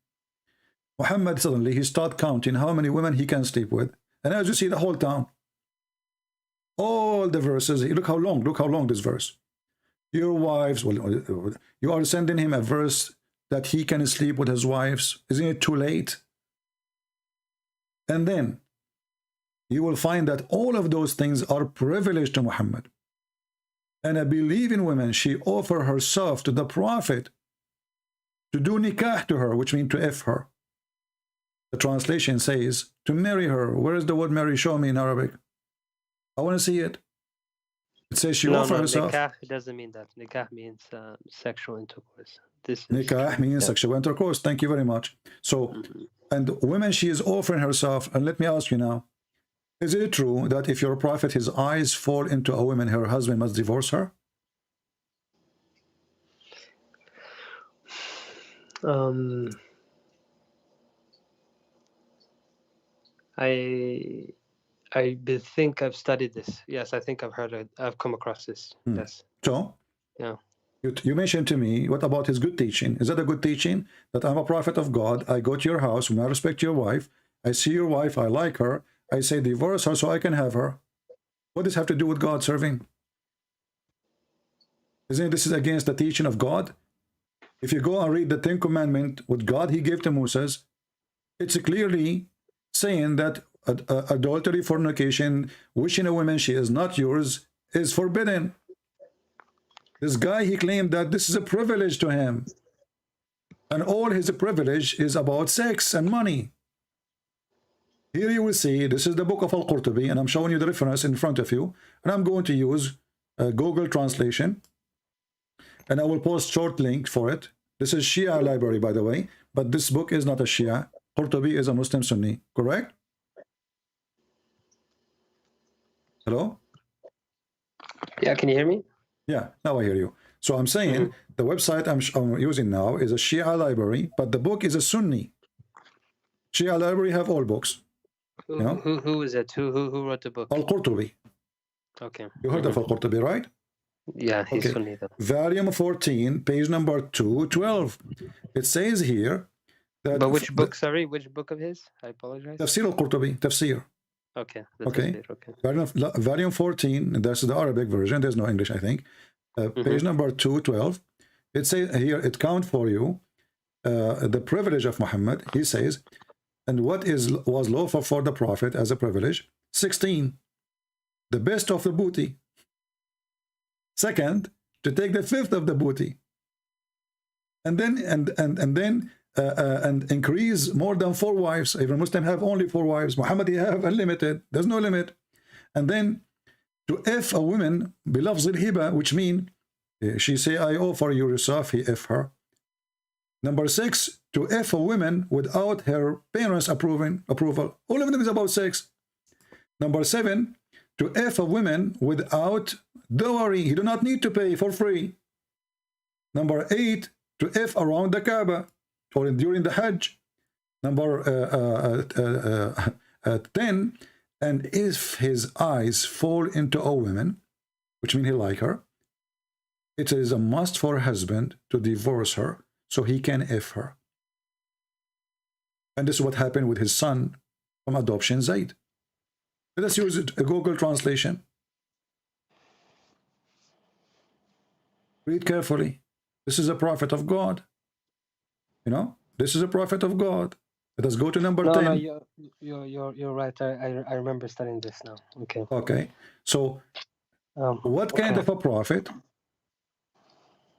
Muhammad suddenly he start counting how many women he can sleep with, and as you see, the whole town, all the verses. Look how long this verse. Your wives, well, you are sending him a verse that he can sleep with his wives. Isn't it too late? And then you will find that all of those things are privileged to Muhammad. And I believe in women, she offer herself to the Prophet to do nikah to her, which means to F her. The translation says to marry her. Where is the word marry? Show me in Arabic. I want to see it. It says she No, offered no, herself. nikah doesn't mean that. Nikah means sexual intercourse. This is Nikah means sexual intercourse. Thank you very much. So, and women, she is offering herself. And let me ask you now, is it true that if you're a prophet, his eyes fall into a woman, her husband must divorce her? I think I've studied this. Yes, I think I've heard it. I've come across this. Yes. So, Yeah. you mentioned to me, what about his good teaching? Is that a good teaching? That I'm a prophet of God, I go to your house, when I respect your wife, I see your wife, I like her, I say divorce her so I can have her. What does this have to do with God serving? Isn't this is against the teaching of God? If you go and read the Ten Commandments, what God he gave to Moses, it's clearly saying that adultery, fornication, wishing a woman she is not yours, is forbidden. This guy, he claimed that this is a privilege to him. And all his privilege is about sex and money. Here you will see, this is the book of Al-Qurtubi, and I'm showing you the reference in front of you. And I'm going to use Google translation. And I will post short link for it. This is Shia library, by the way. But this book is not a Shia. Qurtubi is a Muslim Sunni, correct? Hello? Yeah, can you hear me? Yeah, now I hear you. So I'm saying the website I'm using now is a Shia library, but the book is a Sunni. Shia library have all books. Who is it? Who wrote the book? Al-Qurtubi. Okay. You heard of Al-Qurtubi, right? Yeah, he's okay. Sunni though. Volume 14, page number 212. It says here that... But which book, sorry? Which book of his? I apologize. Tafsir Al-Qurtubi, Tafsir. Okay. Okay. Tafsir, okay. Volume 14, that's the Arabic version. There's no English, I think. Page number 212. It says here, it counts for you the privilege of Muhammad. He says, and what was lawful for the Prophet as a privilege? 16. The best of the booty. Second, to take the fifth of the booty, and then and increase more than 4 wives. Even Muslims have only 4 wives. Muhammad, he have unlimited. There's no limit. And then to F a woman bilafz al-hiba, which mean she say I offer you yourself, he F her. Number 6, to F a woman without her parents approval. All of them is about sex. Number 7, to F a woman without dowry. He do not need to pay for free. Number 8, to F around the Kaaba or during the Hajj. Number 10, and if his eyes fall into a woman, which means he like her, it is a must for a husband to divorce her so he can F her. And this is what happened with his son from adoption, Zayd. Let us use a Google translation. Read carefully. This is a prophet of God. You know, this is a prophet of God. Let us go to number 10. No, you're right. I remember studying this now. Okay. Okay. So, what kind of a prophet?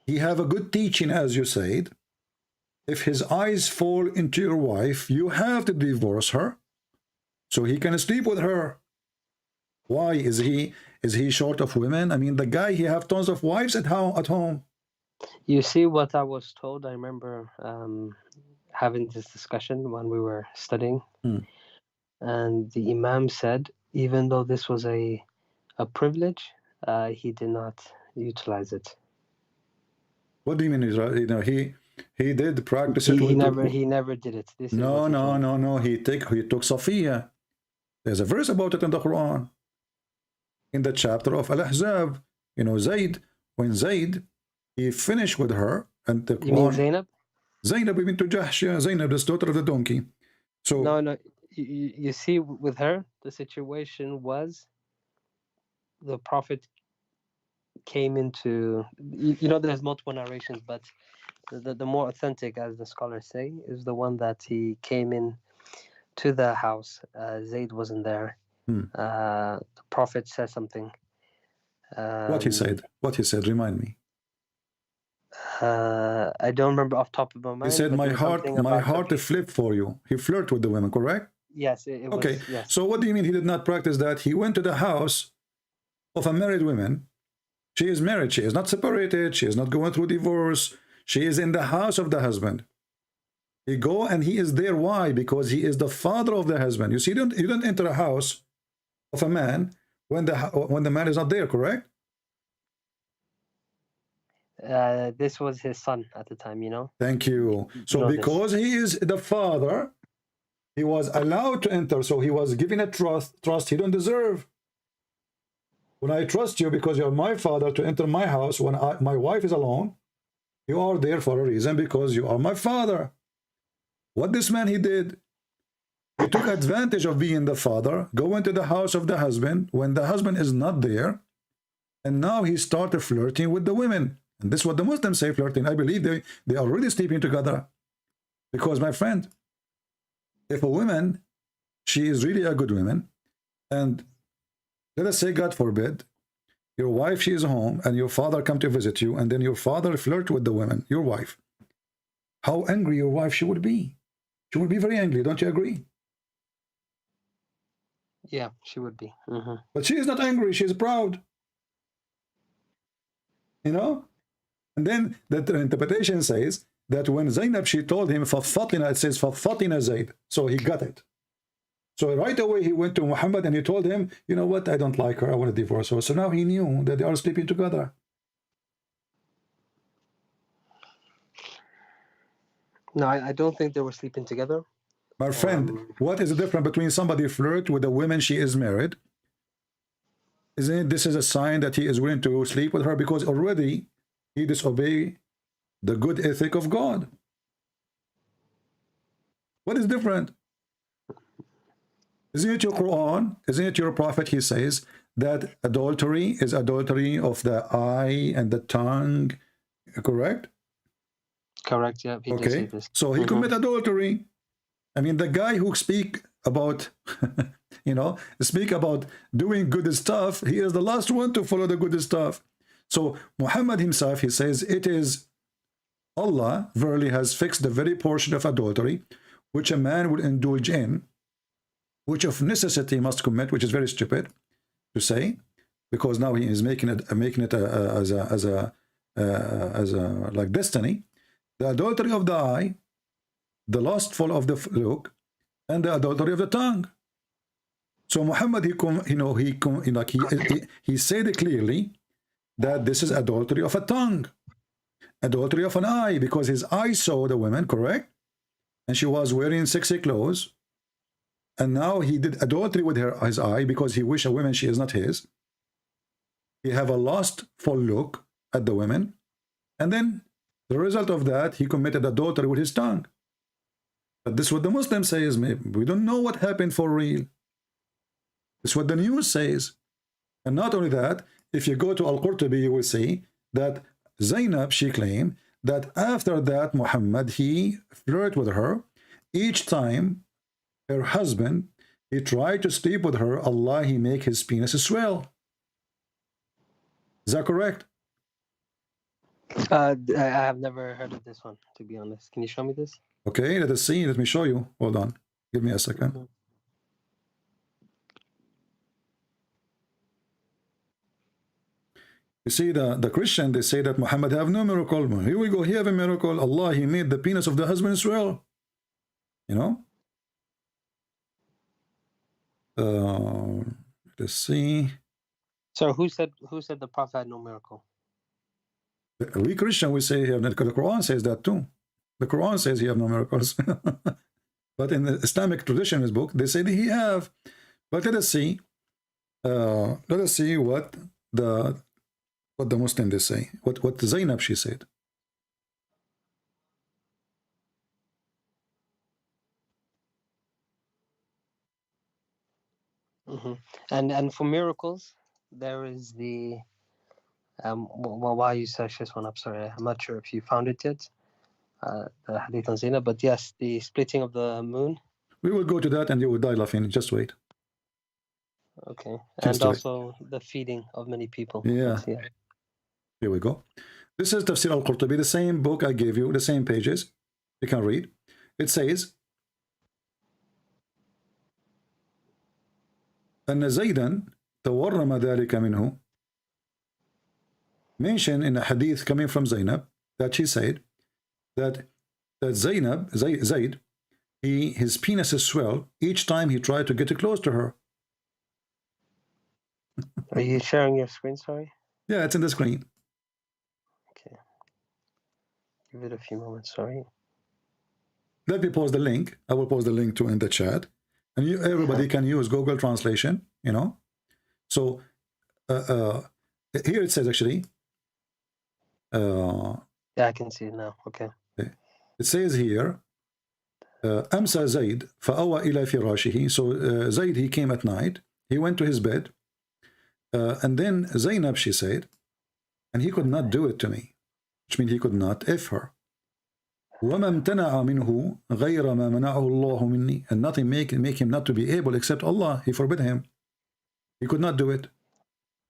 He have a good teaching, as you said. If his eyes fall into your wife, you have to divorce her so he can sleep with her. Why is he short of women? I mean, the guy, he have tons of wives at home. You see what I was told? I remember having this discussion when we were studying, and the Imam said, even though this was a privilege, he did not utilize it. What do you mean? You know, he did practice it. He never did it. This no. He took Safiya. There's a verse about it in the Quran. In the chapter of Al-Ahzab, you know, Zayd, when Zayd, he finished with her, and the Quran... You mean Zainab? Zainab ibn Jahsh, Zainab, the daughter of the donkey. So no. You see, with her, the situation was the Prophet came into... You know, there's multiple narrations, but the more authentic, as the scholars say, is the one that he came in to the house. Zayd wasn't there. The Prophet said something. What he said, remind me. I don't remember off top of my mind. He said, my heart flipped for you. He flirted with the women, correct? Yes, it was. Okay, yes. So what do you mean he did not practice that? He went to the house of a married woman, She is married. She is not separated. She is not going through divorce. She is in the house of the husband. He go and he is there. Why? Because he is the father of the husband. You see, you don't enter a house of a man when the man is not there, correct? This was his son at the time, you know. Thank you. You So know this. because he is the father, he was allowed to enter. So he was given a trust he don't deserve. When I trust you because you're my father to enter my house when my wife is alone, you are there for a reason because you are my father. What this man he did, he took advantage of being the father, go into the house of the husband when the husband is not there, and now he started flirting with the women. And this is what the Muslims say, flirting. I believe they are really sleeping together. Because, my friend, if a woman, she is really a good woman, and let us say, God forbid, your wife, she is home, and your father come to visit you, and then your father flirt with the woman, your wife. How angry your wife she would be. She would be very angry, don't you agree? Yeah, she would be. But she is not angry, she is proud. You know? And then the interpretation says that when Zainab, she told him, فَفَطِنَ, it says, فَفَطِنَ Zayd. So he got it. So right away he went to Muhammad and he told him, you know what, I don't like her, I want to divorce her. So now he knew that they are sleeping together. No, I don't think they were sleeping together. My friend, what is the difference between somebody flirt with a woman she is married? Isn't it this is a sign that he is willing to sleep with her because already he disobeyed the good ethic of God? What is different? Isn't it your Quran? Isn't it your prophet? He says that adultery is adultery of the eye and the tongue, correct? Correct, yeah, he did say this. So he commit adultery. I mean, the guy who speak about, you know, speak about doing good stuff, he is the last one to follow the good stuff. So Muhammad himself, he says, it is Allah verily has fixed the very portion of adultery which a man will indulge in, which of necessity must commit, which is very stupid to say, because now he is making it as a like destiny. The adultery of the eye, the lustful of the look, and the adultery of the tongue. So Muhammad, he said it clearly that this is adultery of a tongue, adultery of an eye, because his eye saw the woman, correct? And she was wearing sexy clothes. And now he did adultery with his eye because he wished a woman she is not his. He have a lustful look at the women. And then the result of that, he committed adultery with his tongue. But this is what the Muslims say is, we don't know what happened for real. This is what the news says. And not only that, if you go to Al-Qurtubi, you will see that Zainab, she claimed that after that, Muhammad, he flirted with her. Each time her husband, he tried to sleep with her, Allah, he make his penis swell. Is that correct? I have never heard of this one, to be honest. Can you show me this? Okay, let us see. Let me show you. Hold on. Give me a second. You see, the Christian, they say that Muhammad have no miracle. Here we go. He have a miracle. Allah, he made the penis of the husband swell. You know? Let's see. So who said the Prophet had no miracle? We Christian, we say here, the Quran says that too. The Quran says he have no miracles. But in the Islamic tradition, his book, they say that he have. But let us see. Let us see what the Muslim they say. What Zainab she said. And for miracles, there is the well, while you search this one up, sorry, I'm not sure if you found it yet. The hadith on Zainab, but yes, the splitting of the moon. We will go to that and you will die laughing. Just wait. Okay. Just and wait. Also the feeding of many people. Yeah. Here we go. This is Tafsir al-Qurtubi, the same book I gave you, the same pages. You can read. It says, أن زيدا تورم ذلك منه. mentioned in a hadith coming from Zainab that she said that Zayd, his penis is swell each time he tried to get close to her. Are you sharing your screen? Sorry. Yeah, it's in the screen. Okay. Give it a few moments. Sorry. Let me post the link. I will post the link to in the chat, and everybody can use Google Translation. You know, so here it says actually. Yeah, I can see it now. Okay. It says here, أمسى زيد فأوى إلى فراشه. So Zayd, he came at night. He went to his bed. And then Zainab, she said, and he could not do it to me, which means he could not F her. وما امتنع منه غير ما منعه الله مني. And nothing make him not to be able except Allah. He forbid him. He could not do it.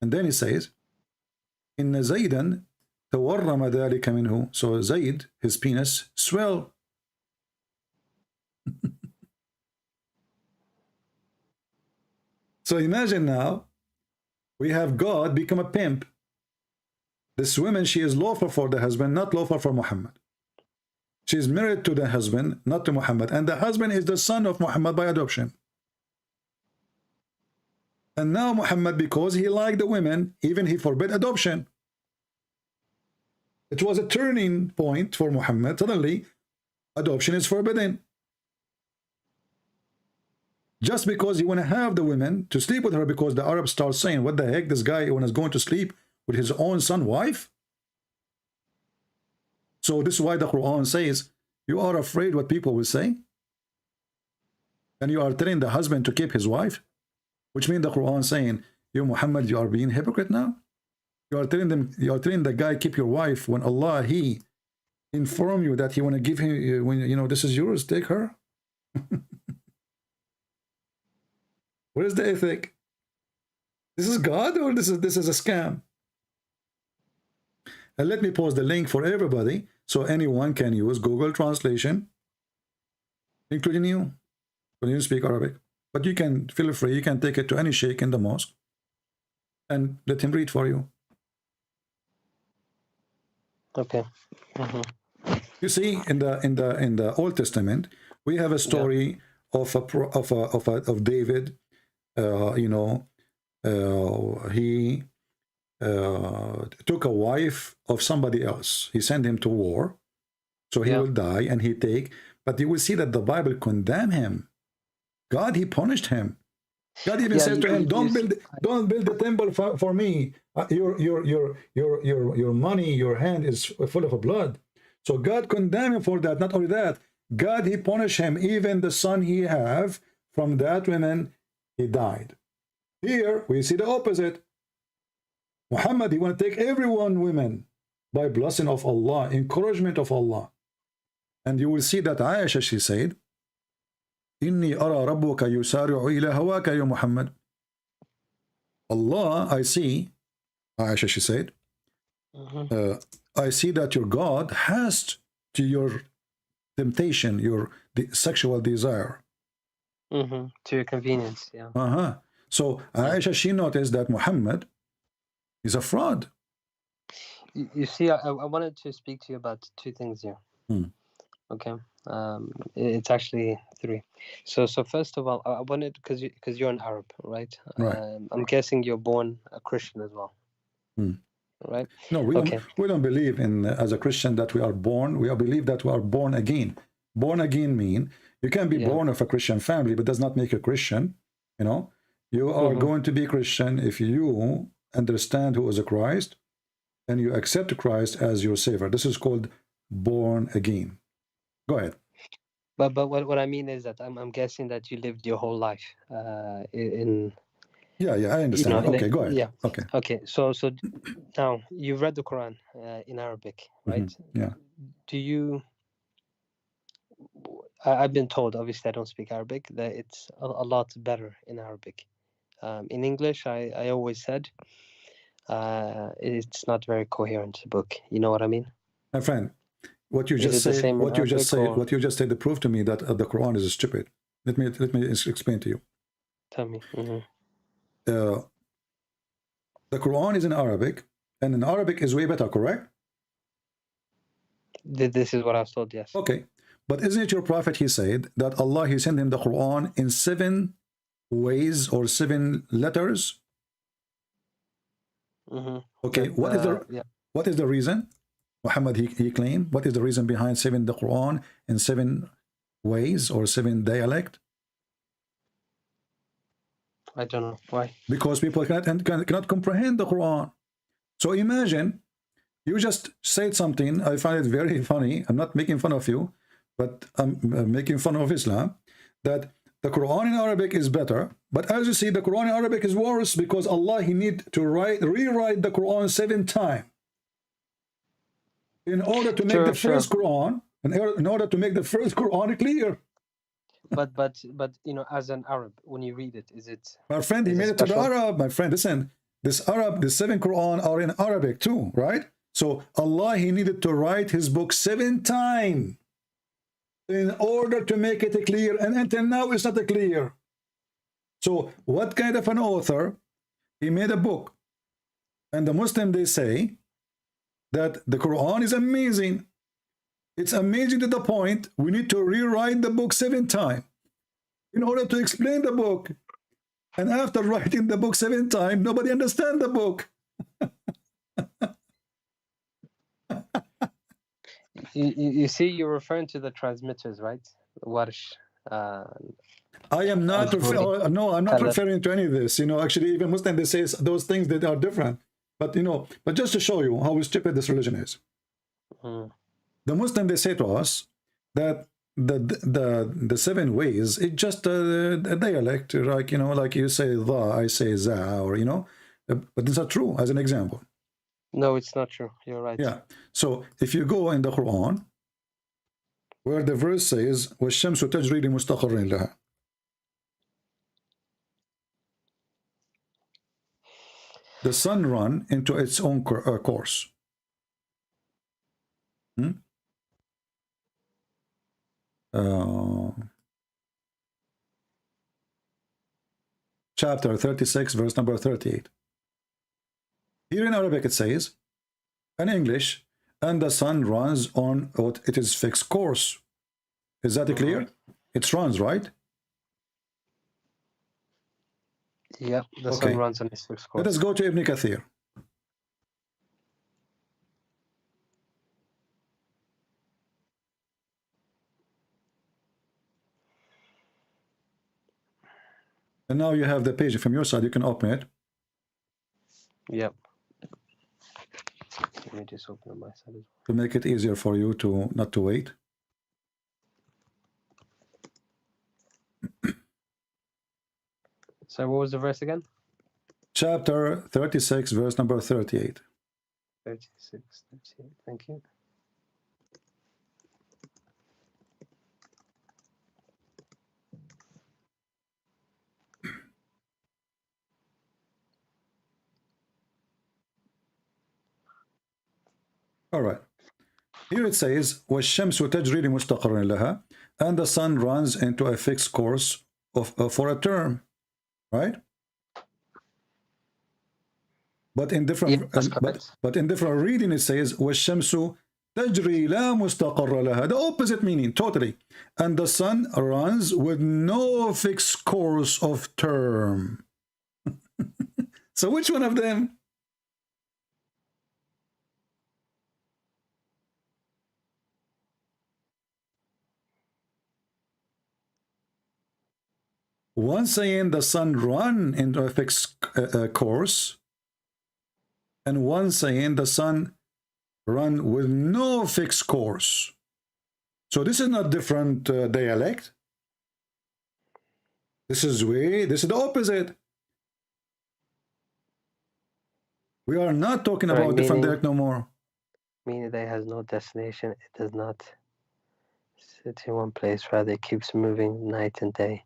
And then he says, إن زيدا تورم ذلك منه. So Zayd, his penis, swell. So imagine now, we have God become a pimp. This woman, she is lawful for the husband, not lawful for Muhammad. She is married to the husband, not to Muhammad. And the husband is the son of Muhammad by adoption. And now Muhammad, because he liked the women, even he forbid adoption. It was a turning point for Muhammad. Suddenly, adoption is forbidden. Just because you want to have the women to sleep with her, because the Arabs start saying, what the heck, this guy is going to sleep with his own son wife? So this is why the Quran says, you are afraid what people will say? And you are telling the husband to keep his wife? Which means the Quran saying, you Muhammad, you are being hypocrite now? You are telling the guy, keep your wife, when Allah, he inform you that he want to give him, when you know, this is yours, take her? What is the ethic? This is God, or this is a scam? And let me post the link for everybody so anyone can use Google Translation, including you, when you speak Arabic. But you can feel free, you can take it to any sheikh in the mosque and let him read for you. Okay. You see, in the Old Testament, we have a story of David. You know, he took a wife of somebody else. He sent him to war, so he will die, and he take. But you will see that the Bible condemn him. God, he punished him. God even said to him, "Don't build the temple for me. Your money, your hand is full of blood." So God condemned him for that. Not only that, God, he punished him. Even the son he have from that woman, he died. Here we see the opposite. Muhammad, he want to take everyone women by blessing of Allah, encouragement of Allah. And you will see that Aisha, she said, Inni ara rabbuka yusari'u ila hawaka ya Muhammad. Allah, I see, Aisha, she said, I see that your God has to your temptation, your sexual desire. To your convenience, yeah. So Aisha, she noticed that Muhammad is a fraud. You see, I wanted to speak to you about two things here. Okay. It's actually three. So first of all, I wanted, because you're an Arab, right? Right. I'm guessing you're born a Christian as well. Right? No, we don't believe in as a Christian that we are born. We believe that we are born again. Born again mean you can be born of a Christian family, but does not make you Christian. You know, you are going to be Christian if you understand who is a Christ and you accept Christ as your savior. This is called born again. Go ahead. But what I mean is that I'm guessing that you lived your whole life in. Yeah, I understand. Okay, go ahead. Yeah. Okay. So now you've read the Quran in Arabic, right? Yeah. Do you? I've been told, obviously I don't speak Arabic, that it's a lot better in Arabic. In English, I always said it's not very coherent book. You know what I mean? My friend, what you just said, what you just said, prove to me that the Quran is stupid. Let me explain to you. Tell me. The Quran is in Arabic, and in Arabic is way better, correct? This is what I was told, yes. Okay, but isn't it your prophet, he said, that Allah, he sent him the Quran in 7 ways or 7 letters? Okay, what is the reason? Muhammad, he claimed, what is the reason behind 7 the Quran in 7 ways or 7 dialect? I don't know why. Because people cannot comprehend the Quran. So imagine, you just said something, I find it very funny, I'm not making fun of you, but I'm making fun of Islam, that the Quran in Arabic is better, but as you see, the Quran in Arabic is worse because Allah, he need to rewrite the Quran 7 times in order to make the first Quran, in order to make the first Quran clear. But you know, as an Arab, when you read it, is it? My friend, he made it to the Arab. My friend, listen, the 7 Quran are in Arabic too, right? So Allah, he needed to write his book 7 times in order to make it clear, and until now it's not clear. So what kind of an author, he made a book, and the Muslim, they say that the Quran is amazing. It's amazing to the point we need to rewrite the book 7 times in order to explain the book. And after writing the book 7 times, nobody understands the book. You see, you're referring to the transmitters, right? Warsh. I am not. No, I'm not referring to any of this. You know, actually, even Muslims, they say those things that are different. But you know, but just to show you how stupid this religion is. The Muslim, they say to us that the 7 ways, it's just a dialect, like, you know, like you say the, I say za, or you know, but it's not true. As an example. No, it's not true. You're right. Yeah. So if you go in the Quran, where the verse says, وَالشَّمْسُ تَجْرِي لِمُسْتَقَرٍ لَهَا, the sun run into its own course. Chapter 36, verse number 38. Here in Arabic it says, in English, and the sun runs on what it is fixed course. Is that clear? It runs, right? Yeah, the sun runs on its fixed course. Let us go to Ibn Kathir. And now you have the page from your side, you can open it. Yep. Let me just open on my side as well. To make it easier for you to not to wait. So what was the verse again? Chapter 36, verse number 38. 36, 38, thank you. All right. Here it says, وَالشَّمْسُ تَجْرِي لِمُسْتَقَرٍ لَهَا, and the sun runs into a fixed course for a term, right? But in different but in different reading it says, وَالشَّمْسُ تَجْرِي لَا مُسْتَقَرَّ لَهَا, the opposite meaning, totally. And the sun runs with no fixed course of term. So which one of them? One saying the sun run into a fixed course, and one saying the sun run with no fixed course. So this is not different dialect. This is the opposite. We are not talking about different dialect no more. Meaning that it has no destination. It does not sit in one place, rather it keeps moving night and day.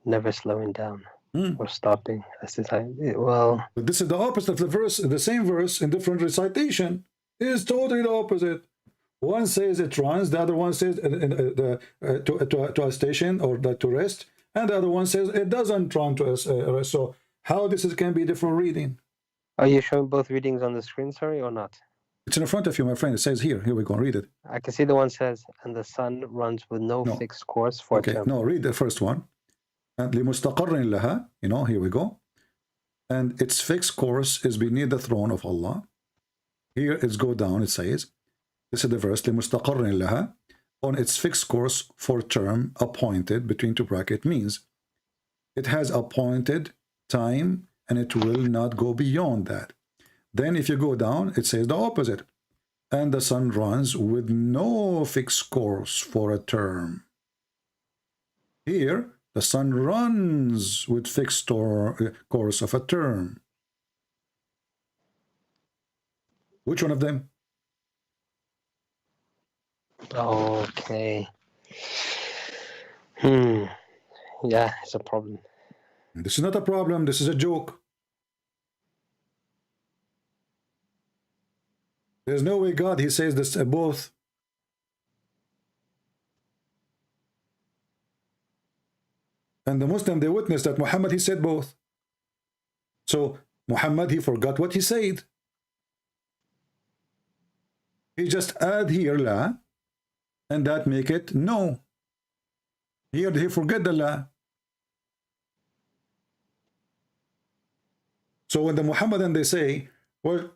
Never slowing down or stopping. That's the time. Well, but this is the opposite of the verse. The same verse in different recitation is totally the opposite. One says it runs, the other one says to a station or to rest, and the other one says it doesn't run to a rest. So how this can be different reading? Are you showing both readings on the screen, sorry, or not? It's in front of you, my friend. It says here. Here we go. Read it. I can see the one says, and the sun runs with no No. fixed course for a Okay. term. No, read the first one. And لمستقر لها, here we go. And its fixed course is beneath the throne of Allah. Here it's go down, it says, this is the verse, لمستقر لها, on its fixed course for term appointed, between two brackets, means it has appointed time and it will not go beyond that. Then if you go down, it says the opposite. And the sun runs with no fixed course for a term. Here, the sun runs with fixed course of a term. Which one of them? Okay. Yeah, it's a problem. This is not a problem. This is a joke. There's no way God, he says this both. And the Muslim, they witnessed that Muhammad, he said both. So Muhammad, he forgot what he said. He just add here la, and that make it no. Here he forget the la. So when the Muhammadan, they say, well,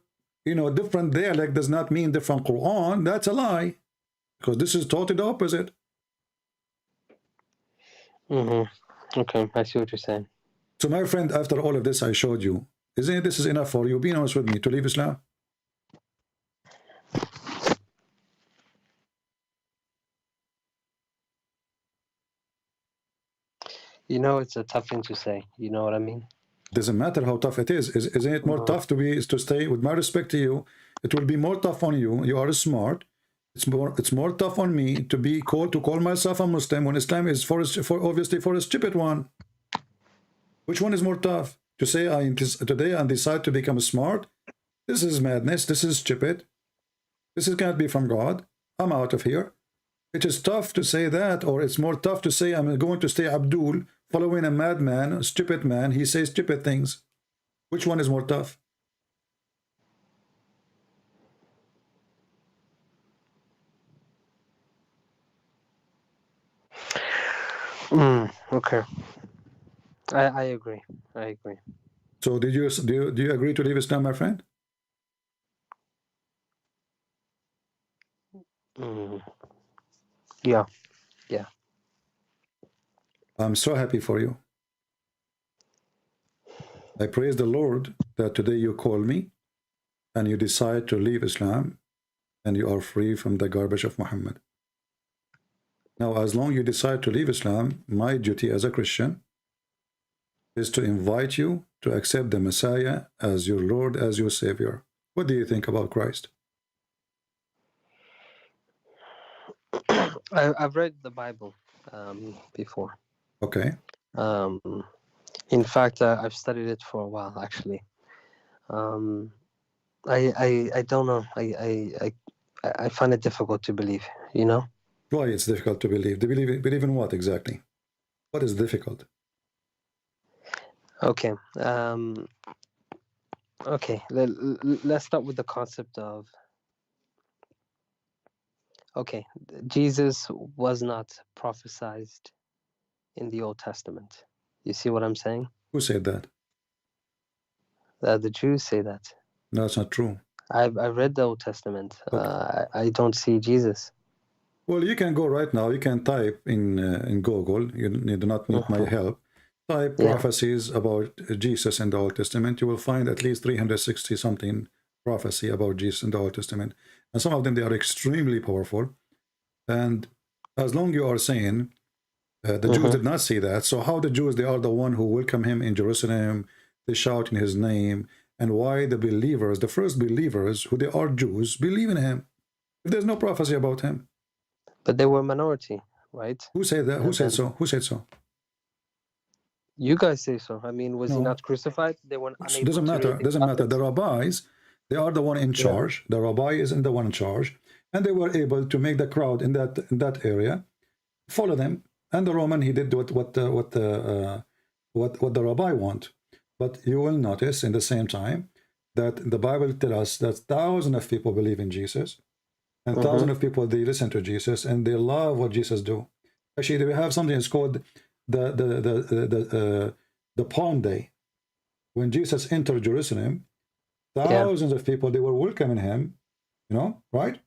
different dialect does not mean different Quran, that's a lie. Because this is totally the opposite. Okay, I see what you're saying. So my friend, after all of this I showed you, isn't this is enough for you? Be honest with me, to leave Islam? It's a tough thing to say. You know what I mean? Doesn't matter how tough it is. Isn't it more tough to stay? With my respect to you, it will be more tough on you. You are smart. It's more tough on me to call myself a Muslim when Islam is obviously for a stupid one. Which one is more tough? To say today I decide to become smart? This is madness. This is stupid. This can't be from God. I'm out of here. It is tough to say that, or it's more tough to say I'm going to stay Abdul, following a madman, a stupid man. He says stupid things. Which one is more tough? Okay. I agree. I agree. So do you agree to leave Islam, my friend? Yeah. I'm so happy for you. I praise the Lord that today you call me and you decide to leave Islam and you are free from the garbage of Muhammad. Now, as long as you decide to leave Islam, my duty as a Christian is to invite you to accept the Messiah as your Lord, as your Savior. What do you think about Christ? I've read the Bible before. Okay. In fact, I've studied it for a while, actually. I don't know. I find it difficult to believe. Why it's difficult to believe? To believe in what exactly? What is difficult? Okay. Okay. Let's start with the concept of. Okay, Jesus was not prophesied in the Old Testament. You see what I'm saying? Who said that? The Jews say that. No, that's not true. I read the Old Testament. Okay. I don't see Jesus. Well, you can go right now. You can type in Google. You do not need my help. Type prophecies about Jesus in the Old Testament. You will find at least 360 something prophecy about Jesus in the Old Testament. And some of them, they are extremely powerful. And as long you are saying the Jews did not see that, so how the Jews, they are the one who welcome him in Jerusalem, they shout in his name, and why the believers, the first believers, who they are Jews, believe in him if there's no prophecy about him? But they were a minority, right? Who said that? Who said so? Who said so? You guys say so. I mean, was he not crucified? They were unable doesn't matter. Doesn't matter. The rabbis, they are the one in charge. The rabbi is the one in charge, and they were able to make the crowd in that area follow them. And the Roman, he did what the rabbi want. But you will notice in the same time, that the Bible tells us that thousands of people believe in Jesus, and Mm-hmm. thousands of people, they listen to Jesus and they love what Jesus do. Actually, we have something that's called the Palm Day. When Jesus entered Jerusalem, Yeah. thousands of people, they were welcoming him, right?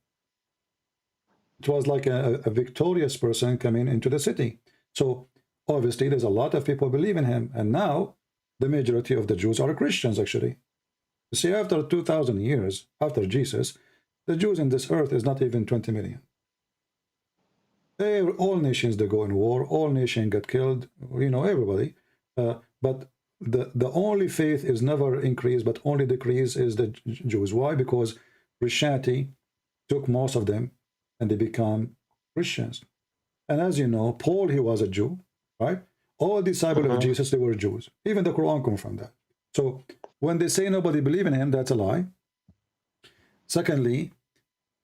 It was like a victorious person coming into the city. So obviously there's a lot of people believe in him. And now the majority of the Jews are Christians, actually. You see, after 2,000 years after Jesus, the Jews in this earth is not even 20 million. All nations, they go in war, all nations get killed, everybody. But the only faith is never increased, but only decrease is the Jews. Why? Because Christianity took most of them and they become Christians. And as you know, Paul, he was a Jew, right? All disciples of Mm-hmm. Jesus, they were Jews. Even the Quran comes from that. So when they say nobody believe in him, that's a lie. Secondly,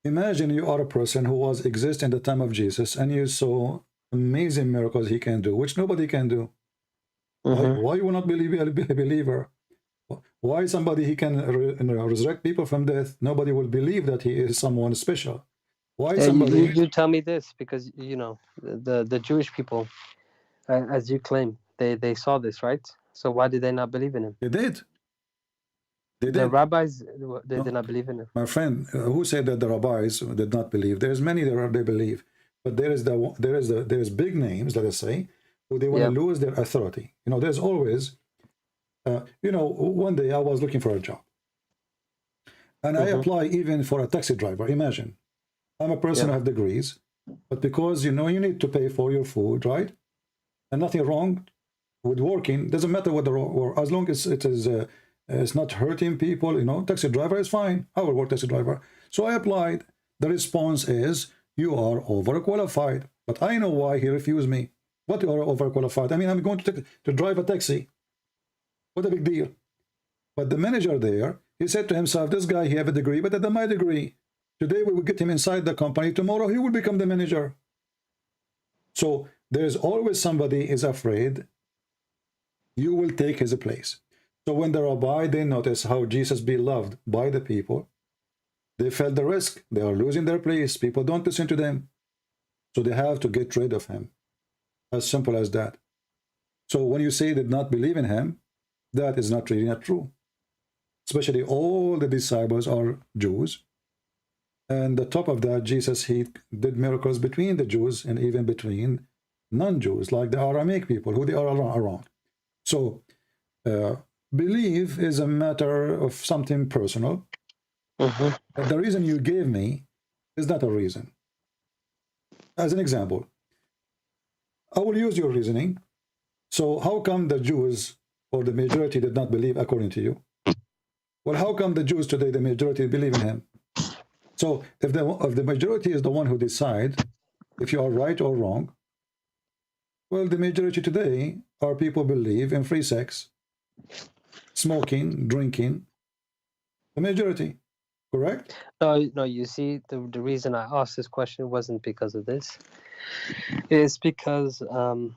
imagine you are a person who was exist in the time of Jesus and you saw amazing miracles he can do, which nobody can do. Mm-hmm. Why you will not believe a believer? Why somebody he can resurrect people from death? Nobody will believe that he is someone special. Why somebody? You tell me this because the Jewish people, as you claim, they saw this, right? So why did they not believe in him? They did. They The did. rabbis, they did No, not believe in him. my friend, who said that the rabbis did not believe? There's many that they believe, but there's big names, let us say, who they want to Yeah. lose their authority. There's always, one day I was looking for a job, and I Mm-hmm. apply even for a taxi driver. Imagine, I'm a person Yeah. who have degrees, but because you need to pay for your food, right? And nothing wrong with working. Doesn't matter what the or as long as it is it's not hurting people. Taxi driver is fine. I will work taxi driver. So I applied. The response is you are overqualified. But I know why he refused me. What you are overqualified? I mean, I'm going to drive a taxi. What a big deal. But the manager there, he said to himself, this guy, he have a degree, but at my degree. Today we will get him inside the company. Tomorrow he will become the manager. So there's always somebody is afraid you will take his place. So when the rabbi, they notice how Jesus be loved by the people, they felt the risk. They are losing their place. People don't listen to them. So they have to get rid of him. As simple as that. So when you say they did not believe in him, that is not really not true. Especially all the disciples are Jews. And the top of that, Jesus, he did miracles between the Jews and even between non-Jews, like the Aramaic people, who they are around. So belief is a matter of something personal. Mm-hmm. The reason you gave me is not a reason. As an example, I will use your reasoning. So how come the Jews or the majority did not believe according to you? Well, how come the Jews today, the majority believe in him? So if the majority is the one who decide if you are right or wrong, well, the majority today are people believe in free sex, smoking, drinking. The majority, correct? No, no. You see, the reason I asked this question wasn't because of this. It's because of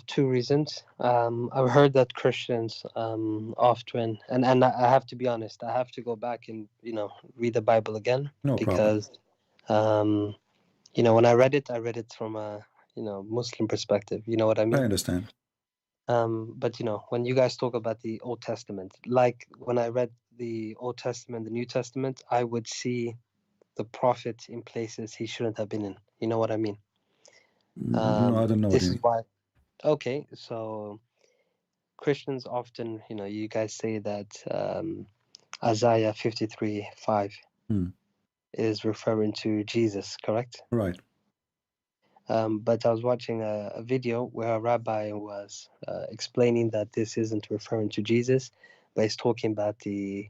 two reasons. I've heard that Christians often, and I have to be honest, I have to go back and read the Bible again No problem. because um, when I read it from a Muslim perspective. You know what I I mean? understand. But when you guys talk about the Old Testament, like when I read the Old Testament, the New Testament, I would see the prophet in places he shouldn't have been in. You know what I mean? No, I don't know what This you is mean. why. Okay, so Christians often, you guys say that Isaiah 53:5 Hmm. is referring to Jesus, correct? Right. But I was watching a video where a rabbi was explaining that this isn't referring to Jesus, but it's talking about the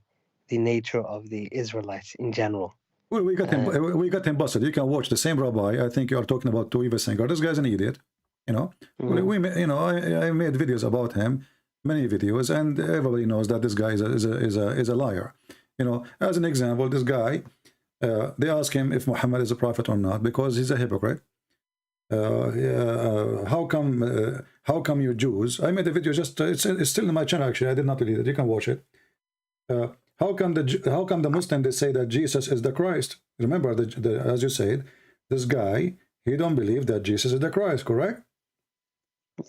nature of the Israelites in general. Well, we got him. And We got him busted. You can watch the same rabbi. I think you are talking about Tuiva Singer. This guy's an idiot. You know. Well, mhm, I made videos about him, many videos, and everybody knows that this guy is a liar. As an example, this guy, they ask him if Muhammad is a prophet or not because he's a hypocrite. How come you Jews? I made a video just it's still in my channel actually. I did not delete it. You can watch it. how come the Muslim they say that Jesus is the Christ? Remember, as you said, this guy, he don't believe that Jesus is the Christ, correct?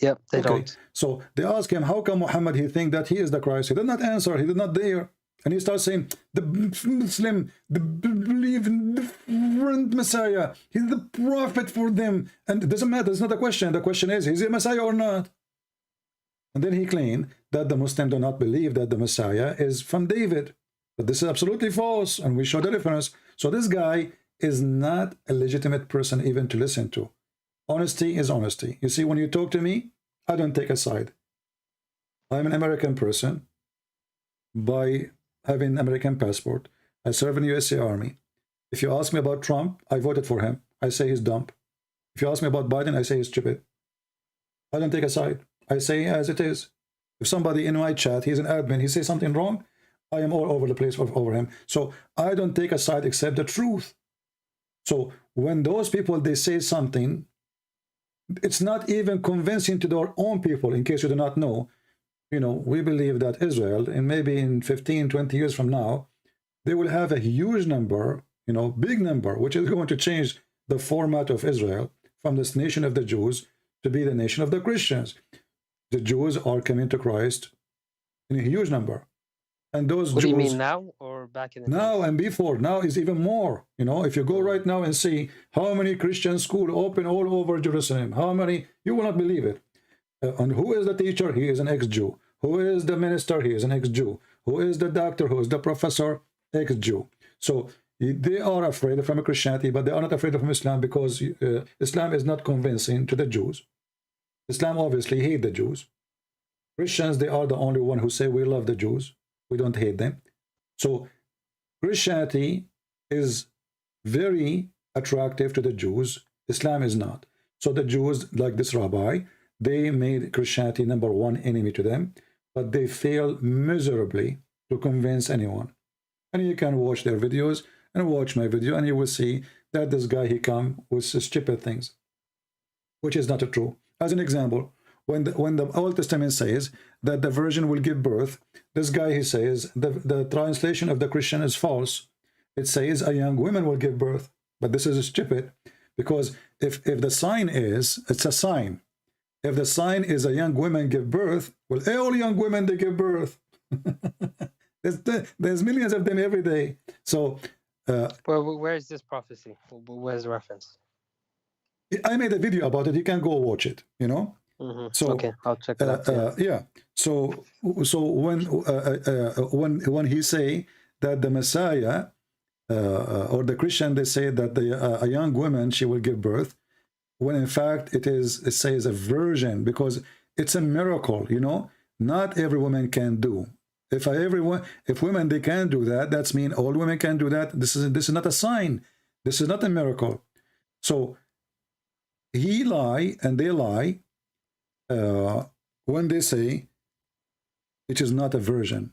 Yep, they Okay, don't. so they ask him, how come Muhammad he think that he is the Christ? He did not answer. He did not dare. And he starts saying, the Muslim, the believe in different Messiah. He's the prophet for them. And it doesn't matter. It's not a question. The question is he a Messiah or not? And then he claimed that the Muslims do not believe that the Messiah is from David. But this is absolutely false. And we show the difference. So this guy is not a legitimate person even to listen to. Honesty is honesty. You see, when you talk to me, I don't take a side. I'm an American person by having an American passport. I serve in the USA Army. If you ask me about Trump, I voted for him. I say he's dumb. If you ask me about Biden, I say he's stupid. I don't take a side. I say as it is. If somebody in my chat, he's an admin, he says something wrong, I am all over the place over him. So I don't take a side except the truth. So when those people, they say something, it's not even convincing to their own people. In case you do not know, you know, we believe that Israel, and maybe in 15, 20 years from now, they will have a huge number, you know, big number, which is going to change the format of Israel from this nation of the Jews to be the nation of the Christians. The Jews are coming to Christ in a huge number. And those What Jews, do you mean now or back in the now days? and before, now is even more. You know, if you go right now and see how many Christian schools open all over Jerusalem, how many, you will not believe it. And who is the teacher? He is an ex-Jew. Who is the minister? He is an ex-Jew. Who is the doctor? Who is the professor? Ex-Jew. So they are afraid from Christianity, but they are not afraid of Islam because Islam is not convincing to the Jews. Islam obviously hate the Jews. Christians, they are the only one who say we love the Jews. We don't hate them. So Christianity is very attractive to the Jews. Islam is not. So the Jews, like this rabbi, they made Christianity number one enemy to them, but they fail miserably to convince anyone. And you can watch their videos and watch my video, and you will see that this guy, he come with stupid things, which is not true. As an example, when the Old Testament says that the virgin will give birth, this guy, he says the translation of the Christian is false. It says a young woman will give birth, but this is stupid, because if the sign is, it's a sign. If the sign is a young woman give birth, well, all young women, they give birth. there's millions of them every day. So Well, where is this prophecy? Where's the reference? I made a video about it. You can go watch it, you know. So okay, I'll check it out. yeah. So when he say that the Messiah or the Christian, they say that a young woman, she will give birth, when in fact it says a virgin, because it's a miracle, you know. Not every woman can do. If women they can do that, that's mean all women can do that. This is not a sign. This is not a miracle. So he lie and they lie when they say it is not a virgin.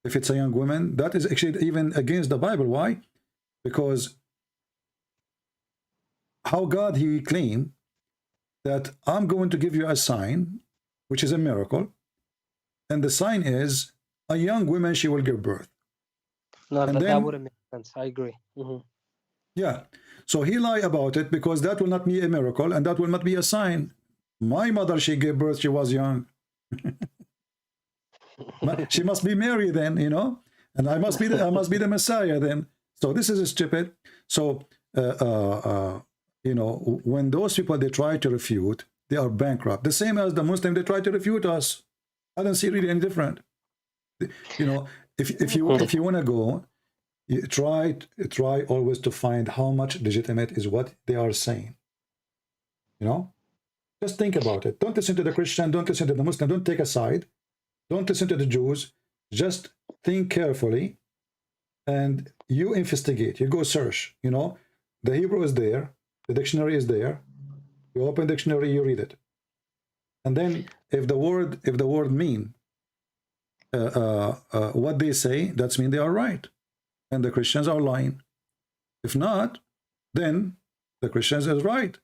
If it's a young woman, that is actually even against the Bible. Why? Because how God, he claimed that I'm going to give you a sign, which is a miracle, and the sign is a young woman, she will give birth. No, and that wouldn't make sense. I agree. Yeah. So he lied about it because that will not be a miracle and that will not be a sign. My mother, she gave birth, she was young. She must be Mary then, you know, and I must be the Messiah then. So this is stupid. So you know, when those people they try to refute, they are bankrupt. The same as the Muslim, they try to refute us. I don't see really any different. You know, if you want to go, you try always to find how much legitimate is what they are saying. You know, just think about it. Don't listen to the Christian. Don't listen to the Muslim. Don't take a side. Don't listen to the Jews. Just think carefully, and you investigate. You go search. You know, the Hebrew is there. The dictionary is there. You open dictionary, you read it, and then if the word mean what they say, that's mean they are right, and the Christians are lying. If not, then the Christians is right.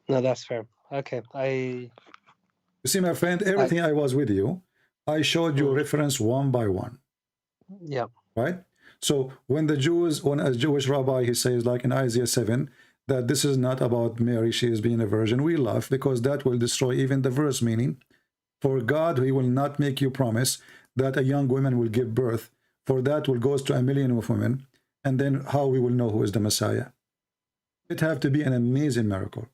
No, that's fair. Okay, You see, my friend, everything I was with you, I showed you reference one by one, Yeah. right? So when when a Jewish rabbi, he says, like in Isaiah 7, that this is not about Mary, she is being a virgin, we laugh because that will destroy even the verse meaning. For God, he will not make you promise that a young woman will give birth. For that will goes to a million of women. And then how we will know who is the Messiah? It have to be an amazing miracle.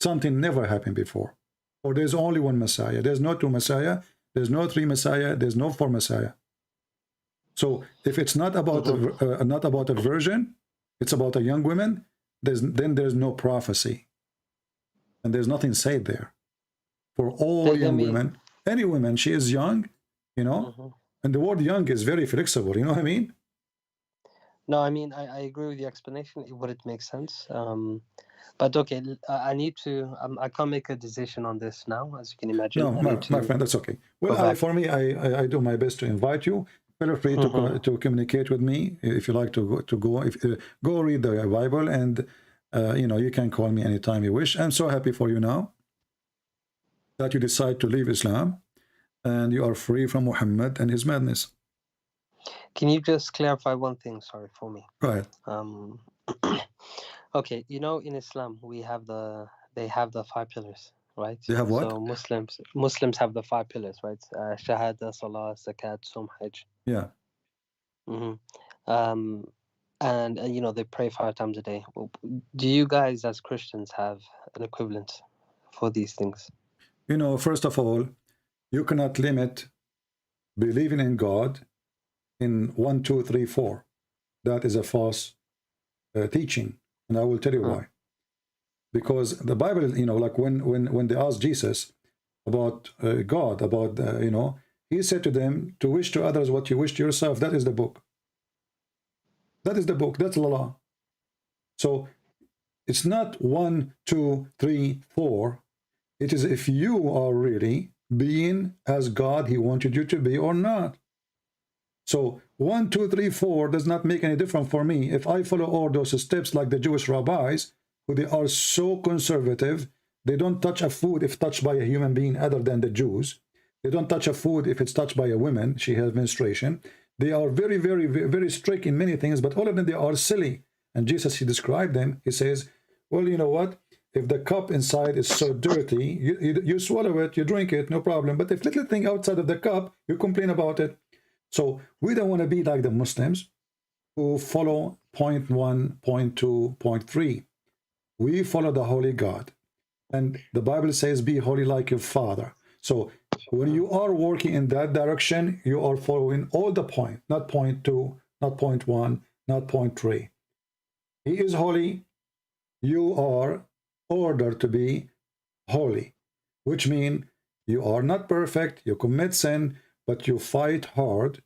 Something never happened before. Or there's only one Messiah. There's no two Messiah. There's no three Messiah. There's no four Messiah. So if it's not about not about a virgin, it's about a young woman, then there's no prophecy. And there's nothing said there. For all young women, any woman, she is young, you know, and the word young is very flexible, you know what I mean? No, I mean, I agree with the explanation. It would make sense. But okay, I need to. I can't make a decision on this now, as you can imagine. No, I need my to friend, that's okay. go Well, back. for me, I do my best to invite you. Feel free to communicate with me if you like to go. If go read the Bible, and you know, you can call me anytime you wish. I'm so happy for you now that you decide to leave Islam, and you are free from Muhammad and his madness. Can you just clarify one thing, sorry, for me? Go ahead. Okay, you know, in Islam they have the five pillars, right? They have what? So Muslims have the five pillars, right? Shahada, Salah, Zakat, Sum, Hajj. Yeah. And you know, they pray 5 times a day. Do you guys as Christians have an equivalent for these things? You know, first of all, you cannot limit believing in God in 1, 2, 3, 4. That is a false teaching, and I will tell you why. Because the Bible, you know, like when they asked Jesus about God, about you know, he said to them, to wish to others what you wish to yourself. That is the book. That is the book. That's the law. So it's not 1, 2, 3, 4. It is if you are really being as God he wanted you to be or not. So 1, 2, 3, 4 does not make any difference for me. If I follow all those steps like the Jewish rabbis, who they are so conservative, they don't touch a food if touched by a human being other than the Jews. They don't touch a food if it's touched by a woman, she has menstruation. They are very, very, very strict in many things, but all of them, they are silly. And Jesus, he described them, he says, well, you know what? If the cup inside is so dirty, you swallow it, you drink it, no problem. But if little thing outside of the cup, you complain about it. So we don't want to be like the Muslims who follow point 1, point 2, point 3. We follow the Holy God. And the Bible says, be holy like your Father. So when you are working in that direction, you are following all the point, not point 2, not point 1, not point 3. He is holy. You are ordered to be holy, which means you are not perfect, you commit sin, but you fight hard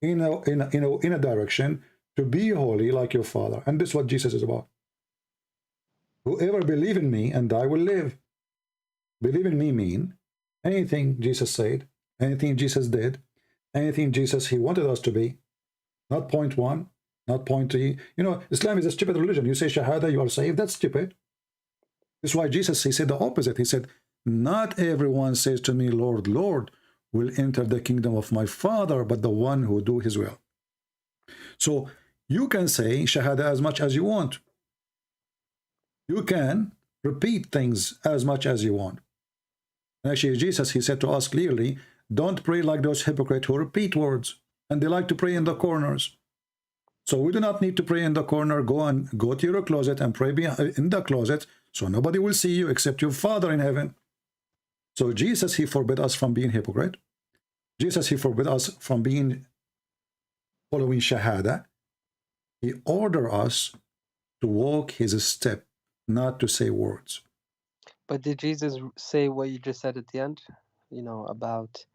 in a direction to be holy like your Father. And this is what Jesus is about. Whoever believe in me and I will live. Believe in me mean anything Jesus said, anything Jesus did, anything Jesus he wanted us to be. Not point 1, not point 3. You know, Islam is a stupid religion. You say Shahada, you are saved. That's stupid. That's why Jesus, he said the opposite. He said, not everyone says to me, Lord, Lord, will enter the kingdom of my Father, but the one who do his will. So you can say Shahada as much as you want. You can repeat things as much as you want. Actually, Jesus, he said to us clearly, don't pray like those hypocrites who repeat words, and they like to pray in the corners. So we do not need to pray in the corner. Go to your closet and pray in the closet, so nobody will see you except your Father in heaven. So Jesus, he forbid us from being hypocrite. Jesus, he forbid us from being following Shahada. He ordered us to walk his step, not to say words. But did Jesus say what you just said at the end? You know, about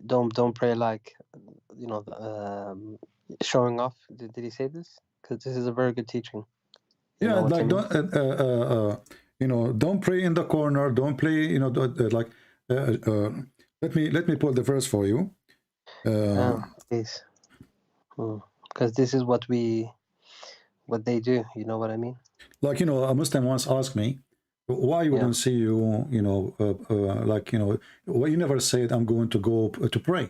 don't pray like, you know, showing off. Did he say this? Because this is a very good teaching. Yeah, like don't you know, don't pray in the corner. Don't play, you know, like let me pull the verse for you. Please, because this is what they do. You know what I mean? Like, you know, a Muslim once asked me, Why you Yeah. don't see you, like, why you never said, I'm going to go to pray,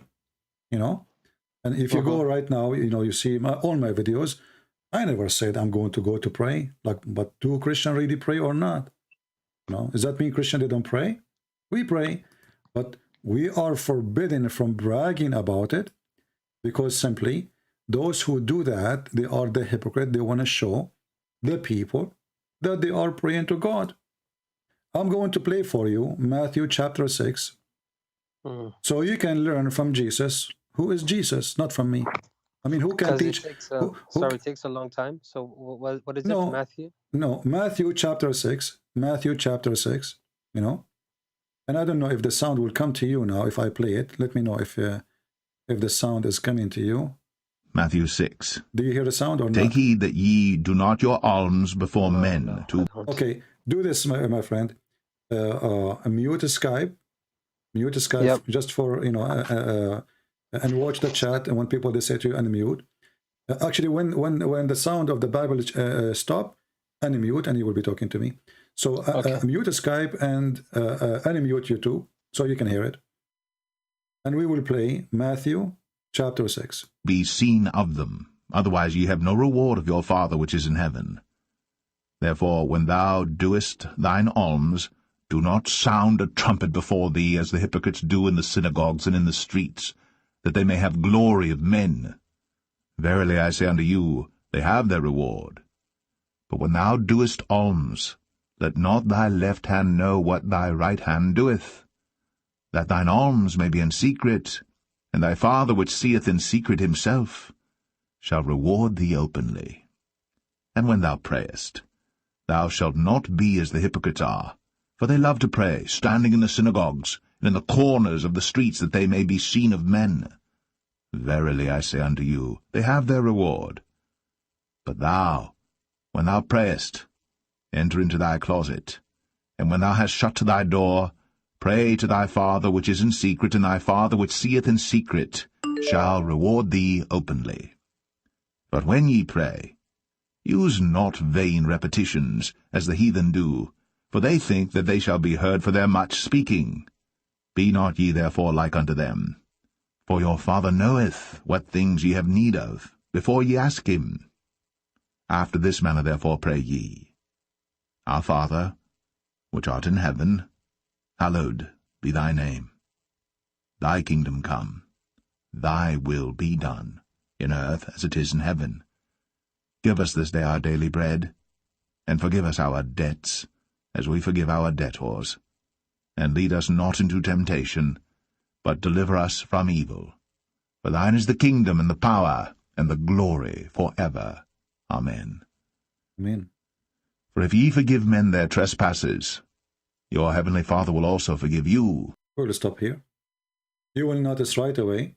And if you go right now, you see all my videos, I never said I'm going to go to pray. Like, but do Christians really pray or not? Does that mean Christians, they don't pray? We pray, but we are forbidden from bragging about it, because simply those who do that, they are the hypocrite. They want to show the people that they are praying to God. I'm going to play for you Matthew chapter 6, so you can learn from Jesus. Who is Jesus? Not from me. I mean, who can Because it teach? takes Who it takes a long time. So what is it, no, Matthew? no, Matthew chapter 6. Matthew chapter 6, And I don't know if the sound will come to you now if I play it. Let me know if the sound is coming to you. Matthew 6. Do you hear the sound or Take not? heed that ye do not your alms before men No, to... I don't. Okay, do this, my friend. Mute Skype. Mute Skype. Yep. Just for, and watch the chat. And when people, they say to you, unmute. Actually, when the sound of the Bible stop, unmute, and you will be talking to me. So Okay. mute Skype and unmute YouTube so you can hear it. And we will play Matthew chapter 6. be seen of them. Otherwise ye have no reward of your Father which is in heaven. Therefore, when thou doest thine alms, do not sound a trumpet before thee, as the hypocrites do in the synagogues and in the streets, that they may have glory of men. Verily I say unto you, they have their reward. But when thou doest alms, let not thy left hand know what thy right hand doeth, that thine alms may be in secret, and thy Father which seeth in secret himself shall reward thee openly. And when thou prayest, thou shalt not be as the hypocrites are, for they love to pray, standing in the synagogues, and in the corners of the streets, that they may be seen of men. Verily I say unto you, they have their reward. But thou, when thou prayest, enter into thy closet, and when thou hast shut thy door, pray to thy Father which is in secret, and thy Father which seeth in secret shall reward thee openly. But when ye pray, use not vain repetitions, as the heathen do, for they think that they shall be heard for their much speaking. Be not ye therefore like unto them. For your Father knoweth what things ye have need of, before ye ask him. After this manner therefore pray ye. Our Father, which art in heaven, hallowed be thy name. Thy kingdom come, thy will be done, in earth as it is in heaven. Give us this day our daily bread, and forgive us our debts, as we forgive our debtors. And lead us not into temptation, but deliver us from evil. For thine is the kingdom, and the power, and the glory, for ever. Amen. Amen. For if ye forgive men their trespasses, your heavenly Father will also forgive you. We'll stop here. You will notice right away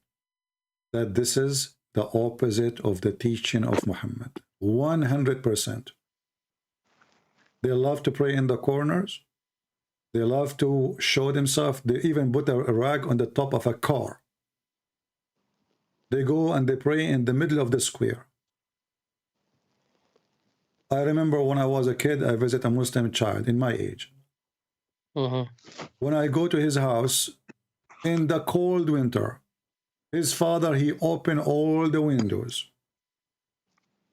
that this is the opposite of the teaching of Muhammad. 100%. They love to pray in the corners. They love to show themselves. They even put a rag on the top of a car. They go and they pray in the middle of the square. I remember when I was a kid, I visited a Muslim child in my age. When I go to his house in the cold winter, his father, he opened all the windows,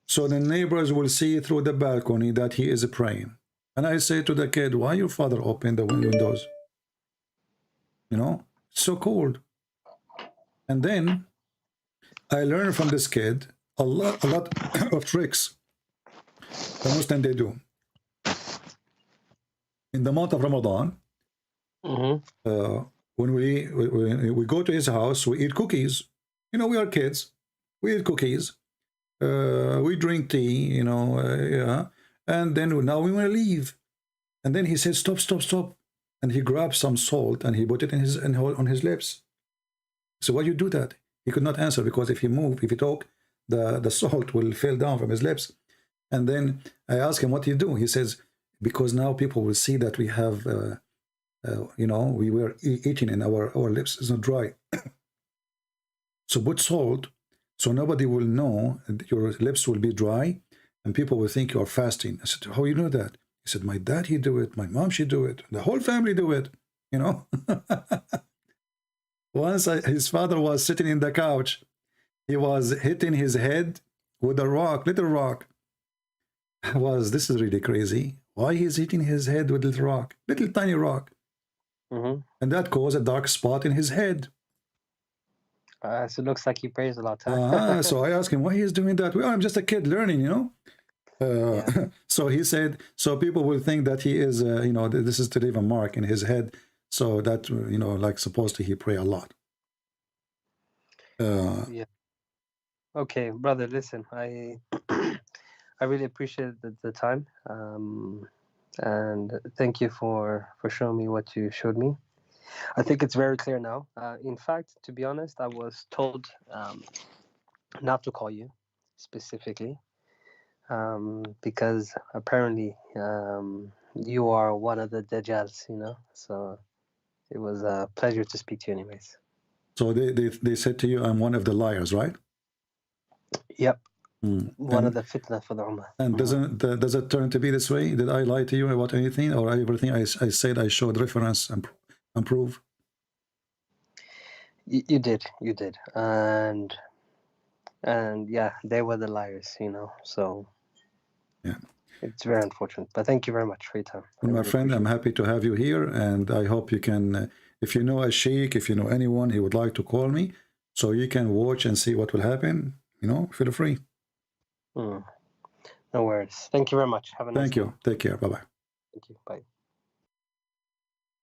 so the neighbors will see through the balcony that he is praying. And I say to the kid, why your father opened the windows? It's so cold. And then I learned from this kid a lot of tricks the Muslim they do. In the month of Ramadan, when we go to his house, we eat cookies. We are kids. We eat cookies. We drink tea, yeah. And then now we want to leave. And then he said, stop, stop, stop. And he grabbed some salt and he put it on his lips. So why you do that? He could not answer, because if he talk, the salt will fall down from his lips. And then I asked him, what do you do? He says, because now people will see that we have, we were eating and our lips is not dry. So put salt, so nobody will know, your lips will be dry, and people will think you are fasting. I said, how you know that? He He said, my dad, he do it. My mom, she do it. The whole family do it, you know. Once his father was sitting in the couch. He was hitting his head with a rock, little rock. This is really crazy. Why he's hitting his head with little rock, little tiny rock? Mm-hmm. And that caused a dark spot in his head. So it looks like he prays a lot, huh? So I asked him why he's doing that. Well, I'm just a kid learning, you know. Yeah. So he said, so people will think that he is, you know, this is to leave a mark in his head. So that, you know, like supposedly he pray a lot. Yeah. Okay, brother, listen, I I really appreciate the time. And thank you for showing me what you showed me. I think it's very clear now. In fact, to be honest, I was told not to call you specifically because apparently you are one of the Dajjals, you know. So it was a pleasure to speak to you anyways. So they said to you, I'm one of the liars, right? Yep. One of And, the fitna for the Ummah. and does it turn to be this way? Did I lie to you about anything, or everything I said I showed reference and proof? You did, and yeah, they were the liars, you know. So Yeah. it's very unfortunate, but thank you very much for your time. Well, my friend, I'm happy to have you here, and I hope you can, if you know a sheikh, if you know anyone, he would like to call me, so you can watch and see what will happen. You know, feel free. No worries. Thank you very much. Have a nice Thank you. day. Take care. Bye-bye. Thank you. Bye.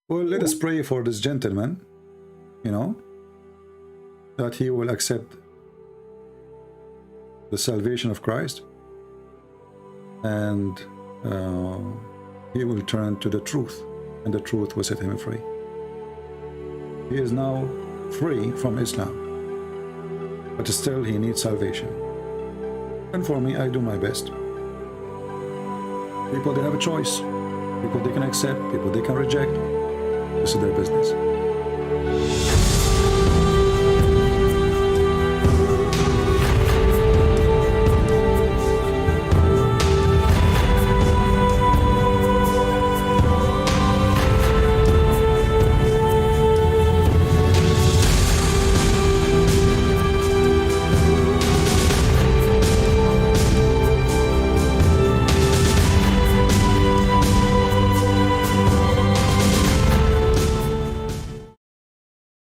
Well, let us pray for this gentleman, you know, that he will accept the salvation of Christ, and he will turn to the truth, and the truth will set him free. He is now free from Islam, but still he needs salvation. And for me, I do my best. People, they have a choice. People they can accept, people they can reject. This is their business.